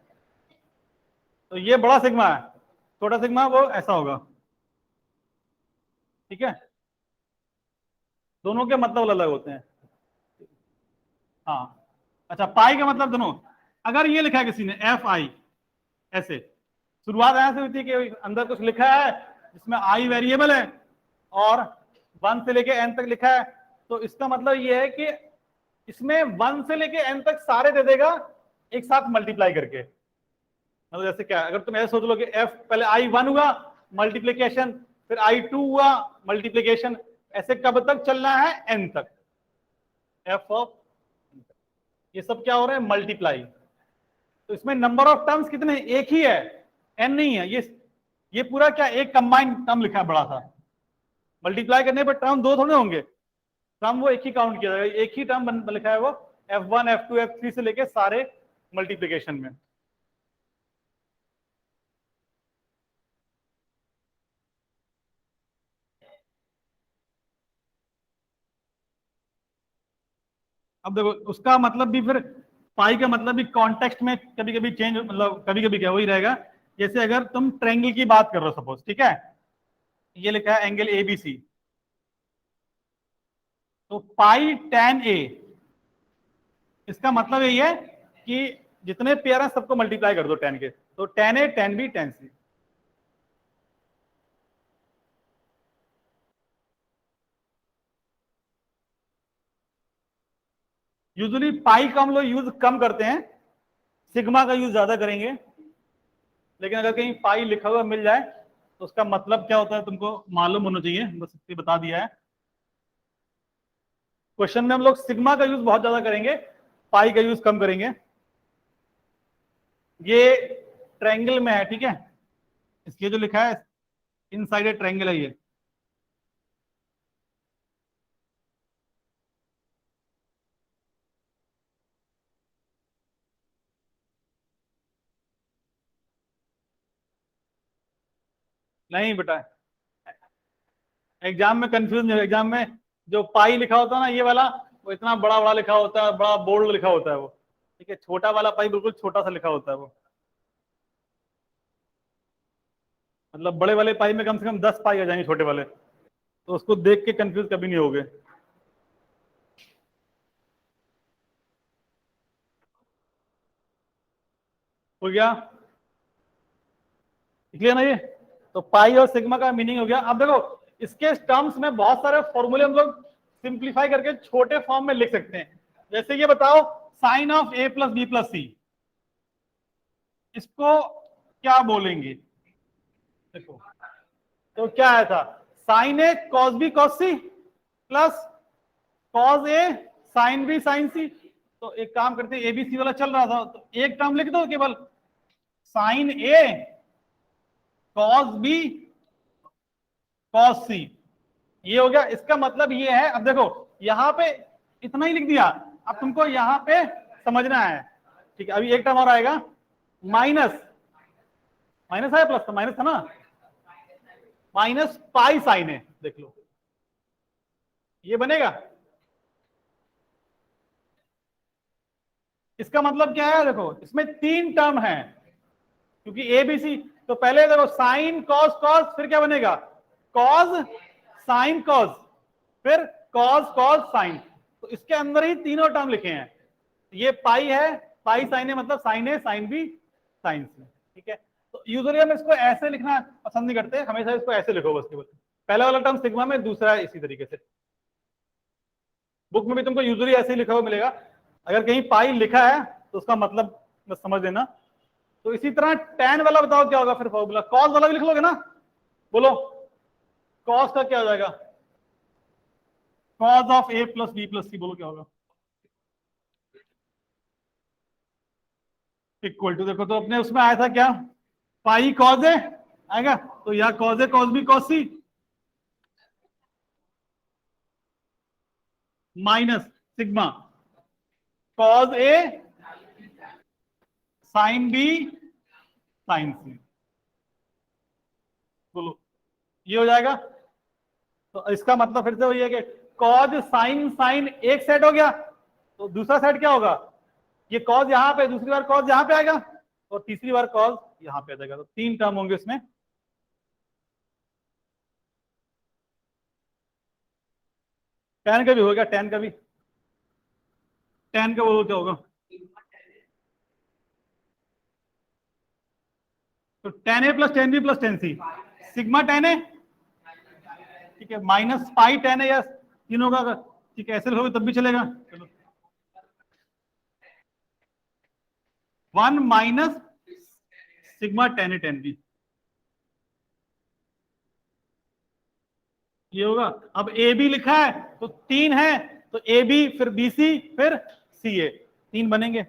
तो ये बड़ा सिग्मा है, छोटा सिग्मा वो ऐसा होगा, ठीक है। दोनों के मतलब अलग अलग होते हैं, हाँ। अच्छा, पाई का मतलब दोनों, अगर ये लिखा है किसी ने FI ऐसे, शुरुआत ऐसे हुई थी कि अंदर कुछ लिखा है जिसमें आई वेरिएबल है और 1 से लेके n तक लिखा है, तो इसका मतलब ये है कि इसमें 1 से लेके n तक सारे दे देगा एक साथ मल्टीप्लाई करके। मतलब जैसे क्या, अगर तुम ऐसे सोच लो कि f पहले I1 हुआ मल्टीप्लीकेशन, फिर I2 हुआ मल्टीप्लीकेशन, ऐसे कब तक चलना है, n तक, f ऑफ, ये सब क्या हो रहा है, मल्टीप्लाई। तो इसमें नंबर ऑफ टर्म्स कितने, एक ही है, n नहीं है। ये पूरा क्या एक कंबाइंड टर्म लिखा है बड़ा सा, मल्टीप्लाई करने पर टर्म दो थोड़े होंगे, टर्म वो एक ही काउंट किया जाएगा, एक ही टर्म लिखा है वो, F1 F2 F3 से लेके सारे मल्टीप्लीकेशन में। अब देखो उसका मतलब भी फिर, पाई का मतलब भी कॉन्टेक्स्ट में कभी कभी चेंज, मतलब कभी कभी क्या वही रहेगा। जैसे अगर तुम ट्रायंगल की बात कर रहे हो सपोज, ठीक है, ये लिखा है एंगल ABC, तो पाई tan A, इसका मतलब यही है कि जितने पेयर हैं सबको मल्टीप्लाई कर दो tan के, तो tan A tan B tan C। Usually pi का हम लोग यूज कम करते हैं, सिग्मा का यूज ज्यादा करेंगे, लेकिन अगर कहीं पाई लिखा हुआ मिल जाए तो उसका मतलब क्या होता है तुमको मालूम होना चाहिए, बस इसलिए बता दिया है। क्वेश्चन में हम लोग सिग्मा का यूज बहुत ज्यादा करेंगे, पाई का यूज कम करेंगे। ये ट्रायंगल में है, ठीक है, इसलिए जो लिखा है इनसाइड ए ट्रायंगल है ये। नहीं बेटा, एग्जाम में कंफ्यूज नहीं, एग्जाम में जो पाई लिखा होता है ना ये वाला, वो इतना बड़ा बड़ा लिखा होता है, बड़ा बोल्ड लिखा होता है वो, ठीक है। छोटा वाला पाई बिल्कुल छोटा सा लिखा होता है वो, मतलब बड़े वाले पाई में कम से कम 10 पाई आ जाएंगे छोटे वाले, तो उसको देख के कंफ्यूज कभी नहीं होगे। हो गया, क्लियर ना ये। तो पाई और सिग्मा का मीनिंग हो गया। अब देखो इसके टर्म्स में बहुत सारे फॉर्मूले हम लोग सिंप्लीफाई करके छोटे फॉर्म में लिख सकते हैं। जैसे ये बताओ, sine of A plus B plus C, इसको क्या बोलेंगे, देखो। तो क्या आया था, sine A cos B cos C plus cos A sine B sine C। तो एक काम करते हैं, ABC वाला चल रहा था तो एक टर्म लिख दो केवल, sine A cos B cos C, ये हो गया। इसका मतलब ये है, अब देखो यहां पे इतना ही लिख दिया, अब तुमको यहां पे समझना है, ठीक है। अभी एक टर्म और आएगा, माइनस, माइनस है प्लस, तो माइनस था ना, माइनस पाई साइन है, देख लो ये बनेगा। इसका मतलब क्या है, देखो इसमें तीन टर्म है, क्योंकि ABC, तो पहले देखो साइन कॉस कॉस, फिर क्या बनेगा कॉस साइन कॉस, फिर कॉस कॉस साइन। तो इसके अंदर ही तीनों टर्म लिखे हैं। ये पाई है, पाई साइन है मतलब साइन है साइन बी साइन सी, ठीक है। तो यूजुअली हम इसको ऐसे लिखना पसंद नहीं करते, हमेशा इसको ऐसे लिखो बस केवल। पहला वाला टर्म सिग्मा में, दूसरा इसी तरीके से। बुक में भी तुमको यूजुअली ऐसे ही लिखा हुआ मिलेगा। अगर कहीं पाई लिखा है तो उसका मतलब बस समझ लेना। तो इसी तरह tan वाला बताओ क्या होगा फिर फॉर्मूला, cos वाला भी लिख लोगे ना, बोलो cos का क्या हो जाएगा, cos of a plus B plus C, बोलो क्या होगा, इक्वल टू, देखो तो अपने उसमें आया था क्या, पाई कॉज ए आएगा, तो यहाँ cause A cos B cos C minus sigma cause a sine B sign सी, बोलो ये हो जाएगा। तो इसका मतलब फिर से वही है कि कॉज साइन साइन एक सेट हो गया, तो दूसरा सेट क्या होगा, ये कॉज यहां पे, दूसरी बार कॉज यहां पे आएगा, और तीसरी बार कॉज यहां पे आ जाएगा। तो तीन टर्म होंगे इसमें। टेन का भी हो गया, टेन का भी, टेन का बोलो क्या होगा, तो tan A plus tan B plus tan C, sigma tan A, ठीक है, माइनस पाई टेन ए, या तीनों का, ठीक है ऐसे लिखोगे तब भी चलेगा। चलो one minus sigma tan A tan B, ये होगा। अब ए बी लिखा है तो तीन है, तो ए बी फिर बी सी फिर सी ए, तीन बनेंगे।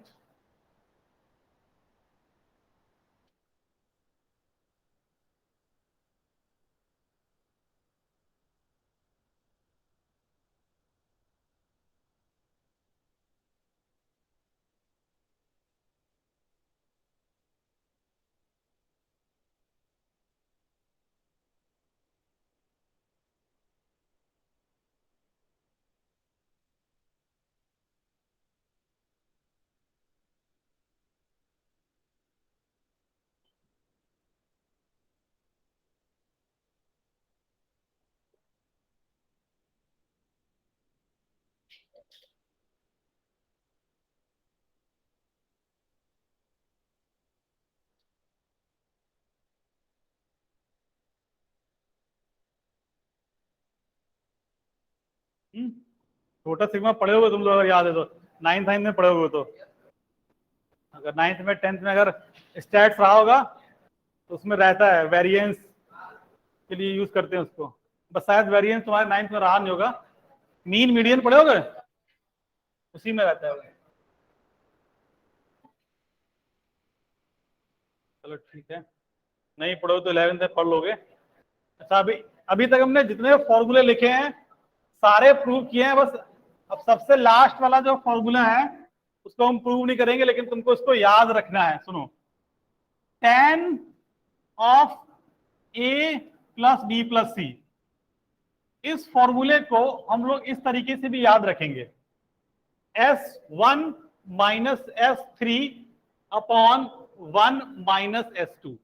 छोटा सिग्मा पढ़े होगे तुम लोग, अगर याद है तो, नाइन्थ नाइन्थ में पढ़े होगे तो। अगर नाइन्थ में टेंथ में अगर स्टैट्स रहा होगा तो उसमें रहता है, वेरिएंस के लिए यूज करते हैं उसको। बस शायद वेरिएंस तुम्हारे नाइन्थ में रहा नहीं होगा, मीन मीडियन पढ़े होगे, उसी में रहता है वो। चलो ठीक है, नहीं पढ़ो तो 11th में पढ़ लोगे। अच्छा अभी, अभी तक हमने जितने फॉर्मूले लिखे हैं सारे प्रूव किए हैं, बस अब सबसे लास्ट वाला जो फॉर्मूला है उसको हम प्रूव नहीं करेंगे, लेकिन तुमको इसको याद रखना है। सुनो, tan of A plus B plus C, इस फॉर्मूले को हम लोग इस तरीके से भी याद रखेंगे, S1 minus S3 upon 1 minus S2।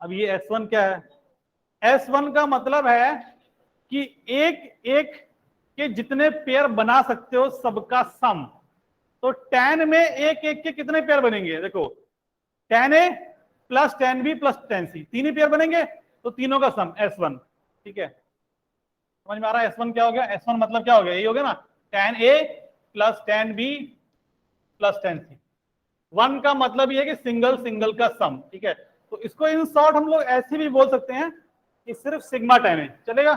अब ये S1 क्या है, S1 का मतलब है कि एक एक के जितने पेयर बना सकते हो सबका सम। तो tan में एक एक के कितने पेयर बनेंगे, देखो tan A plus tan B plus tan C, तीन ही पेयर बनेंगे, तो तीनों का सम S1, ठीक है। समझ में आ रहा है S1 क्या हो गया, S1 मतलब क्या हो गया, ये हो गया ना, tan A plus tan B plus tan C। One का मतलब ये है कि सिंगल सिंगल का सम, ठीक है। तो इसको इन शॉर्ट हम लोग ऐसे भी बोल सकते हैं कि सिर्फ सिग्मा tan है, चलेगा,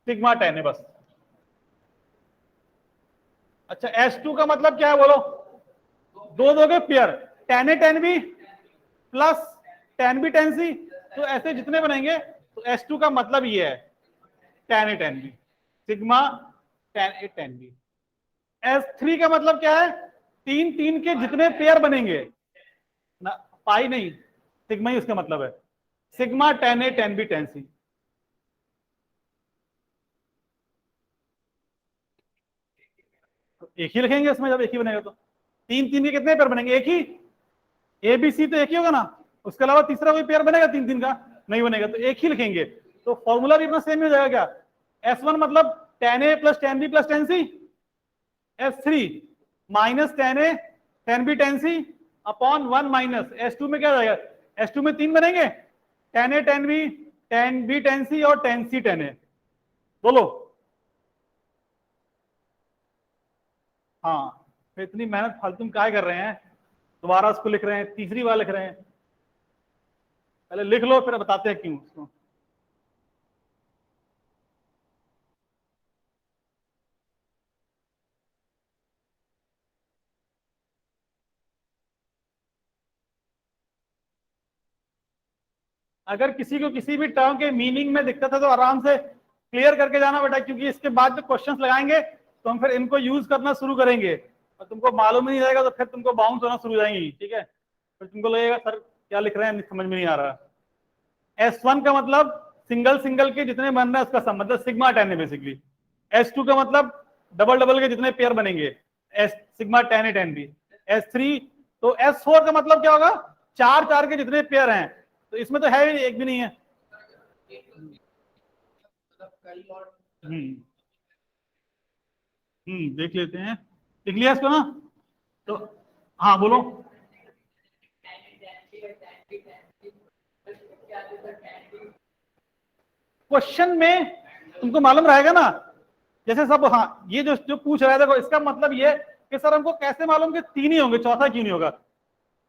सिग्मा tan है बस। अच्छा S2 का मतलब क्या है बोलो, दो दो के pair, tan A tan B plus tan B tan C, तो ऐसे जितने बनेंगे, तो S2 का मतलब ये है tan A tan B, sigma tan A tan B। S3 का मतलब क्या है, तीन तीन के जितने पेयर बनेंगे ना, पाई नहीं, सिग्मा ही उसका मतलब है, sigma tan A tan B tan C। तो एक ही लिखेंगे इसमें, जब एक ही बनेगा तो तीन तीन के कितने पेयर बनेंगे, एक ही, ए बी सी तो एक ही होगा ना, उसके अलावा तीसरा कोई पेयर बनेगा तीन तीन का? नहीं बनेगा, तो एक ही लिखेंगे। तो फॉर्मूला भी अपना सेम ही हो जाएगा क्या? S1 मतलब tan A plus tan B plus tan C, S3 minus tan A tan B tan C upon 1 minus S2 में क्या जाएगा? S2 में तीन बनेंगे, tan A tan B tan C और tan C tan A। बोलो। हाँ, फिर इतनी मेहनत फालतू में काय कर रहे हैं, दोबारा उसको लिख रहे हैं, तीसरी बार लिख रहे हैं। पहले लिख लो फिर बताते हैं क्यों उसको। अगर किसी को किसी भी टर्म के मीनिंग में दिक्कत है तो आराम से क्लियर करके जाना बेटा, क्योंकि इसके बाद जो क्वेश्चंस लगाएंगे तो हम फिर इनको यूज करना शुरू करेंगे, और तुमको मालूम ही नहीं रहेगा तो फिर तुमको बाउंस होना शुरू हो जाएंगी। ठीक है, फिर तुमको लगेगा सर क्या लिख रहे हैं, समझ में नहीं आ रहा। S1 का मतलब सिंगल सिंगल के जितने बन रहे हैं उसका सम, मतलब सिग्मा टेन है बेसिकली। S2 का मतलब डबल डबल के जितने पेयर बनेंगे, एस सिग्मा टेन है टेन बी। S3 तो S4 का मतलब क्या होगा? चार चार के जितने पेयर हैं, तो इसमें तो है ही एक भी नहीं है। देख लेते हैं, लिख लिया इसको ना? तो हाँ बोलो। क्वेश्चन में तुमको मालूम रहेगा ना, जैसे सब, हाँ ये जो जो पूछ रहा है देखो, इसका मतलब ये कि सर हमको कैसे मालूम कि तीन ही होंगे, चौथा क्यों नहीं होगा?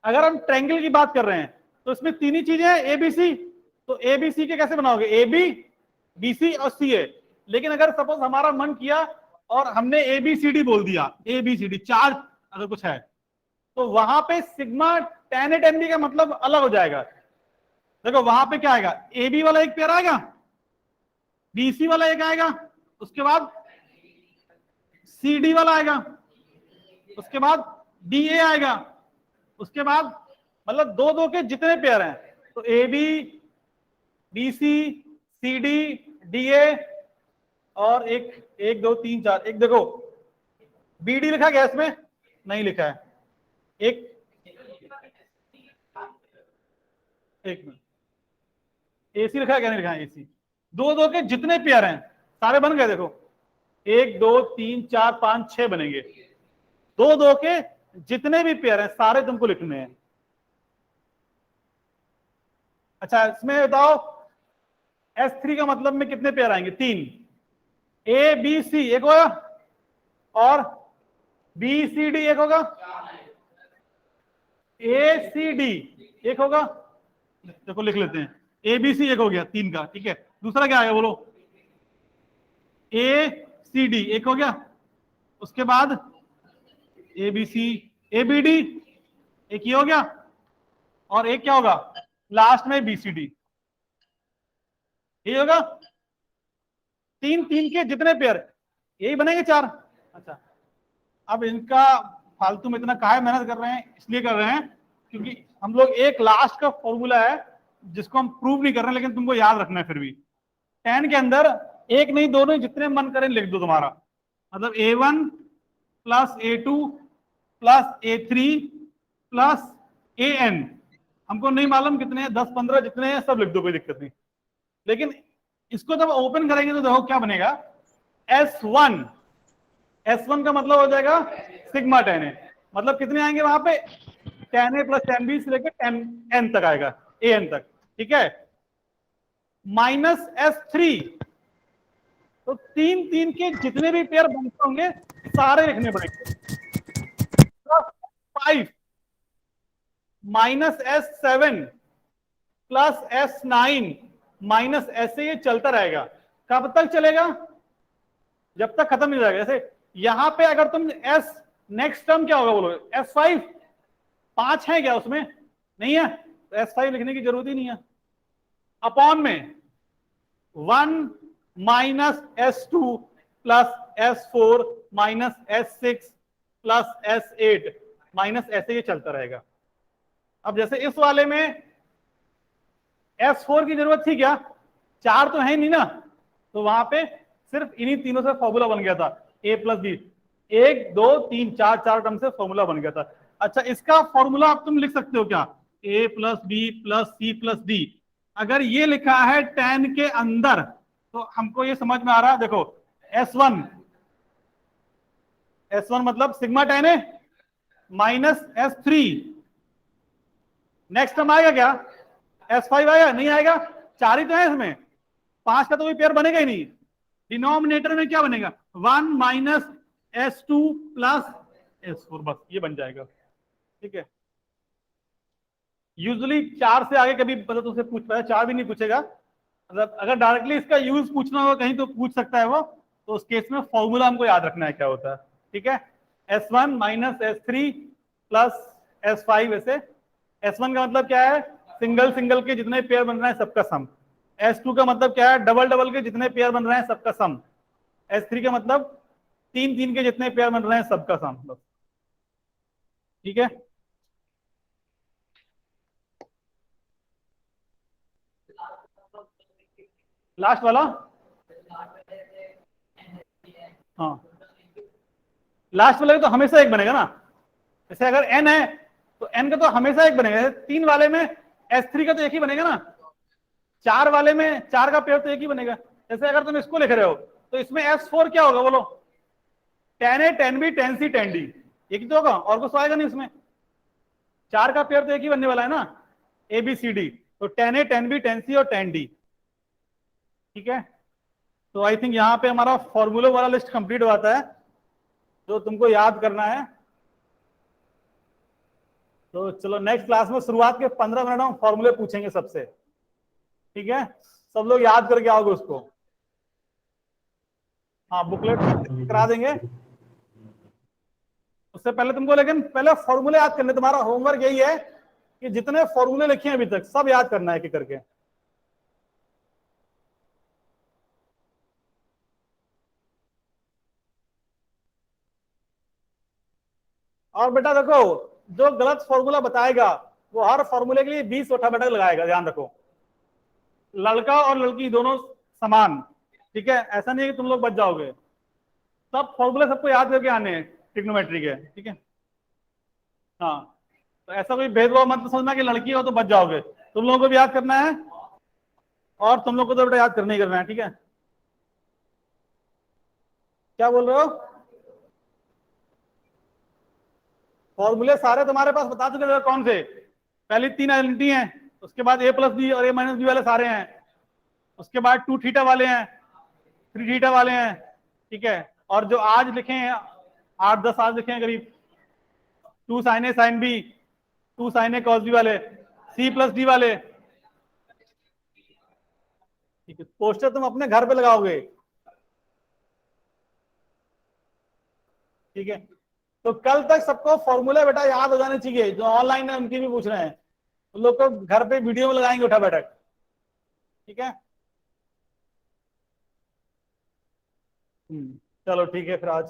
अगर हम ट्रायंगल की बात कर रहे हैं तो इसमें तीन ही चीजें हैं, ए बी सी। तो ए बी सी के कैसे बनाओगे? ए बी बी सी और सी ए। लेकिन अगर सपोज हमारा मन किया और हमने ए बी सी डी बोल दिया, ए बी सी डी चार अगर कुछ है, तो वहां पे sigma tan A tan B का मतलब अलग हो जाएगा। देखो वहां पे क्या आएगा? ए बी वाला एक पेयर आएगा, बी सी वाला एक आएगा, उसके बाद सी डी वाला आएगा, उसके बाद डी ए आएगा, उसके बाद मतलब दो दो के जितने पेयर हैं, तो A B B C C D D A, और एक एक दो तीन चार, एक देखो बी डी लिखा गया इसमें? नहीं लिखा है। एक एक मिनट, ए सी लिखा है क्या? नहीं लिखा है। ए सी दो दो के जितने पेयर हैं सारे बन गए, देखो एक दो तीन चार पांच छह बनेंगे। दो दो के जितने भी पेयर हैं सारे तुमको लिखने हैं। अच्छा इसमें बताओ S3 का मतलब में कितने पेयर आएंगे? तीन। ए बी सी एक होगा, और बी सी डी एक होगा, ए सी डी एक होगा। देखो लिख लेते हैं, ए बी सी एक हो गया तीन का, ठीक है। दूसरा क्या आएगा बोलो? ए सी डी एक हो गया, उसके बाद A B C A B D एक ही हो गया, और एक क्या होगा लास्ट में? B C D. ये होगा तीन तीन के जितने पेयर, यही बनेंगे चार। अच्छा अब इनका फालतू में इतना काहे मेहनत कर रहे हैं? इसलिए कर रहे हैं क्योंकि हम लोग एक लास्ट का फॉर्मूला है जिसको हम प्रूव नहीं कर रहे हैं, लेकिन तुमको याद रखना है फिर भी। टेन के अंदर एक नहीं दो नहीं, जितने मन करें लिख दो तुम्हारा, मतलब A1 plus A2 plus A3 plus AN। हमको नहीं मालूम कितने हैं, 10 15 जितने हैं सब लिख दो, कोई दिक्कत नहीं। लेकिन इसको जब ओपन करेंगे तो देखो क्या बनेगा? S1 S1 का मतलब हो जाएगा सिग्मा टेन ए, मतलब कितने आएंगे वहां पे? Ten A plus tan B से लेकर टेन एन तक आएगा, ए एन तक, ठीक है। माइनस S3, तो तीन तीन के जितने भी पेयर बनते होंगे सारे लिखने पड़ेंगे। Plus 5 minus S7 plus S9 minus, ऐसे ये चलता रहेगा। कब तक चलेगा? जब तक खत्म नहीं हो जाएगा। जैसे यहां पे अगर तुम S नेक्स्ट टर्म क्या होगा बोलो? S5 पांच है क्या उसमें? नहीं है, तो S5 लिखने की जरूरत ही नहीं है। अपॉन में 1 minus S2 plus S4 minus S6 plus S8 minus, ऐसे ये चलता रहेगा। अब जैसे इस वाले में S4 की जरूरत थी क्या? चार तो है नहीं ना, तो वहां पे सिर्फ इन्हीं तीनों से फॉर्मूला बन गया था, A प्लस बी। एक दो तीन चार, चार टर्म से फॉर्मूला बन गया था। अच्छा, इसका फॉर्मूला आप तुम लिख सकते हो क्या, A plus B plus C plus D. अगर ये लिखा है टेन के अंदर तो हमको ये समझ में आ रहा है, देखो S1, S1 मतलब सिग्मा टेन है माइनस S3। नेक्स्ट टर्म आएगा क्या, S5 आएगा, नहीं आएगा, चार ही तो है इसमें, पांच का तो कोई पेयर बनेगा ही नहीं। डिनोमिनेटर में क्या बनेगा, 1 माइनस S2 प्लस S4, बस ये बन जाएगा। ठीक है, यूजुअली चार से आगे कभी मतलब तुमसे पूछ पाया, चार भी नहीं पूछेगा। मतलब अगर डायरेक्टली इसका यूज पूछना हो कहीं तो पूछ सकता है वो, तो उस केस में फॉर्मूला हमको याद रखना है क्या होता है। ठीक है, S1 minus S3 plus S5, ऐसे S1 का मतलब क्या है, सिंगल सिंगल के जितने पेयर बन रहे हैं सबका सम। S2 का मतलब क्या है, डबल डबल के जितने पेयर बन रहे हैं सबका सम। S3 का मतलब तीन तीन के जितने पेयर बन रहे हैं सबका सम बस। ठीक है, लास्ट वाला, हाँ लास्ट वाले का तो हमेशा एक बनेगा ना। जैसे अगर n है तो n का तो हमेशा एक बनेगा, जैसे तीन वाले में S3 का तो एक ही बनेगा ना, चार वाले में चार का पेयर तो एक ही बनेगा। जैसे अगर तुम इसको लिख रहे हो तो इसमें S4 क्या होगा बोलो, ten A tan B tan C ten D, एक ही तो होगा, और कुछ तो आएगा नहीं उसमें। चार का पेयर तो एक ही बनने वाला है ना, ए बी सी डी, तो tan A tan B tan सी और टेन डी। ठीक है, तो आई थिंक यहाँ पे हमारा फॉर्मूला वाला लिस्ट कंप्लीट हो जाता है जो तुमको याद करना है। तो चलो नेक्स्ट क्लास में शुरुआत के 15 मिनट हम फॉर्मूले पूछेंगे सबसे। ठीक है, सब लोग याद करके आओगे उसको। हाँ बुकलेट करा देंगे, उससे पहले तुमको लेकिन पहले फॉर्मूले याद करने, तुम्हारा होमवर्क यही है कि जितने फॉर्मूले लिखे हैं अभी तक सब याद करना है कि करके। और बेटा देखो, जो गलत फॉर्मूला बताएगा वो हर फॉर्मूले के लिए 20 उठा-बैठक लगाएगा, ध्यान रखो। लड़का और लड़की दोनों समान। ठीक है, ऐसा नहीं है कि तुम लोग बच जाओगे, सब फॉर्मूले सबको याद करके आने हैं ट्रिग्नोमेट्री के। ठीक है, हाँ, तो ऐसा कोई भेदभाव मत समझना कि लड़की हो तो बच जाओगे, तुम लोगों को भी याद करना है, और तुम लोग को तो बेटा याद करना ही करना है। ठीक है, क्या बोल रहे हो, फॉर्मूले सारे तुम्हारे पास बता चुके कौन से, पहली तीन आइडेंटिटी हैं, उसके बाद ए प्लस बी और ए माइनस बी वाले सारे हैं, उसके बाद टू थीटा वाले हैं, थ्री थीटा वाले हैं। ठीक है, और जो आज लिखे हैं 8-10 आज लिखे हैं करीब, two sine A sign B, two sine A cos B वाले, सी प्लस डी वाले। ठीक है, पोस्टर तुम अपने घर पे लगाओगे। ठीक है, तो कल तक सबको फॉर्मूला बेटा याद हो जाने चाहिए, जो ऑनलाइन है उनकी भी पूछ रहे हैं, उन लोग को घर पे वीडियो में लगाएंगे उठा बैठक। ठीक है, चलो ठीक है फिर आज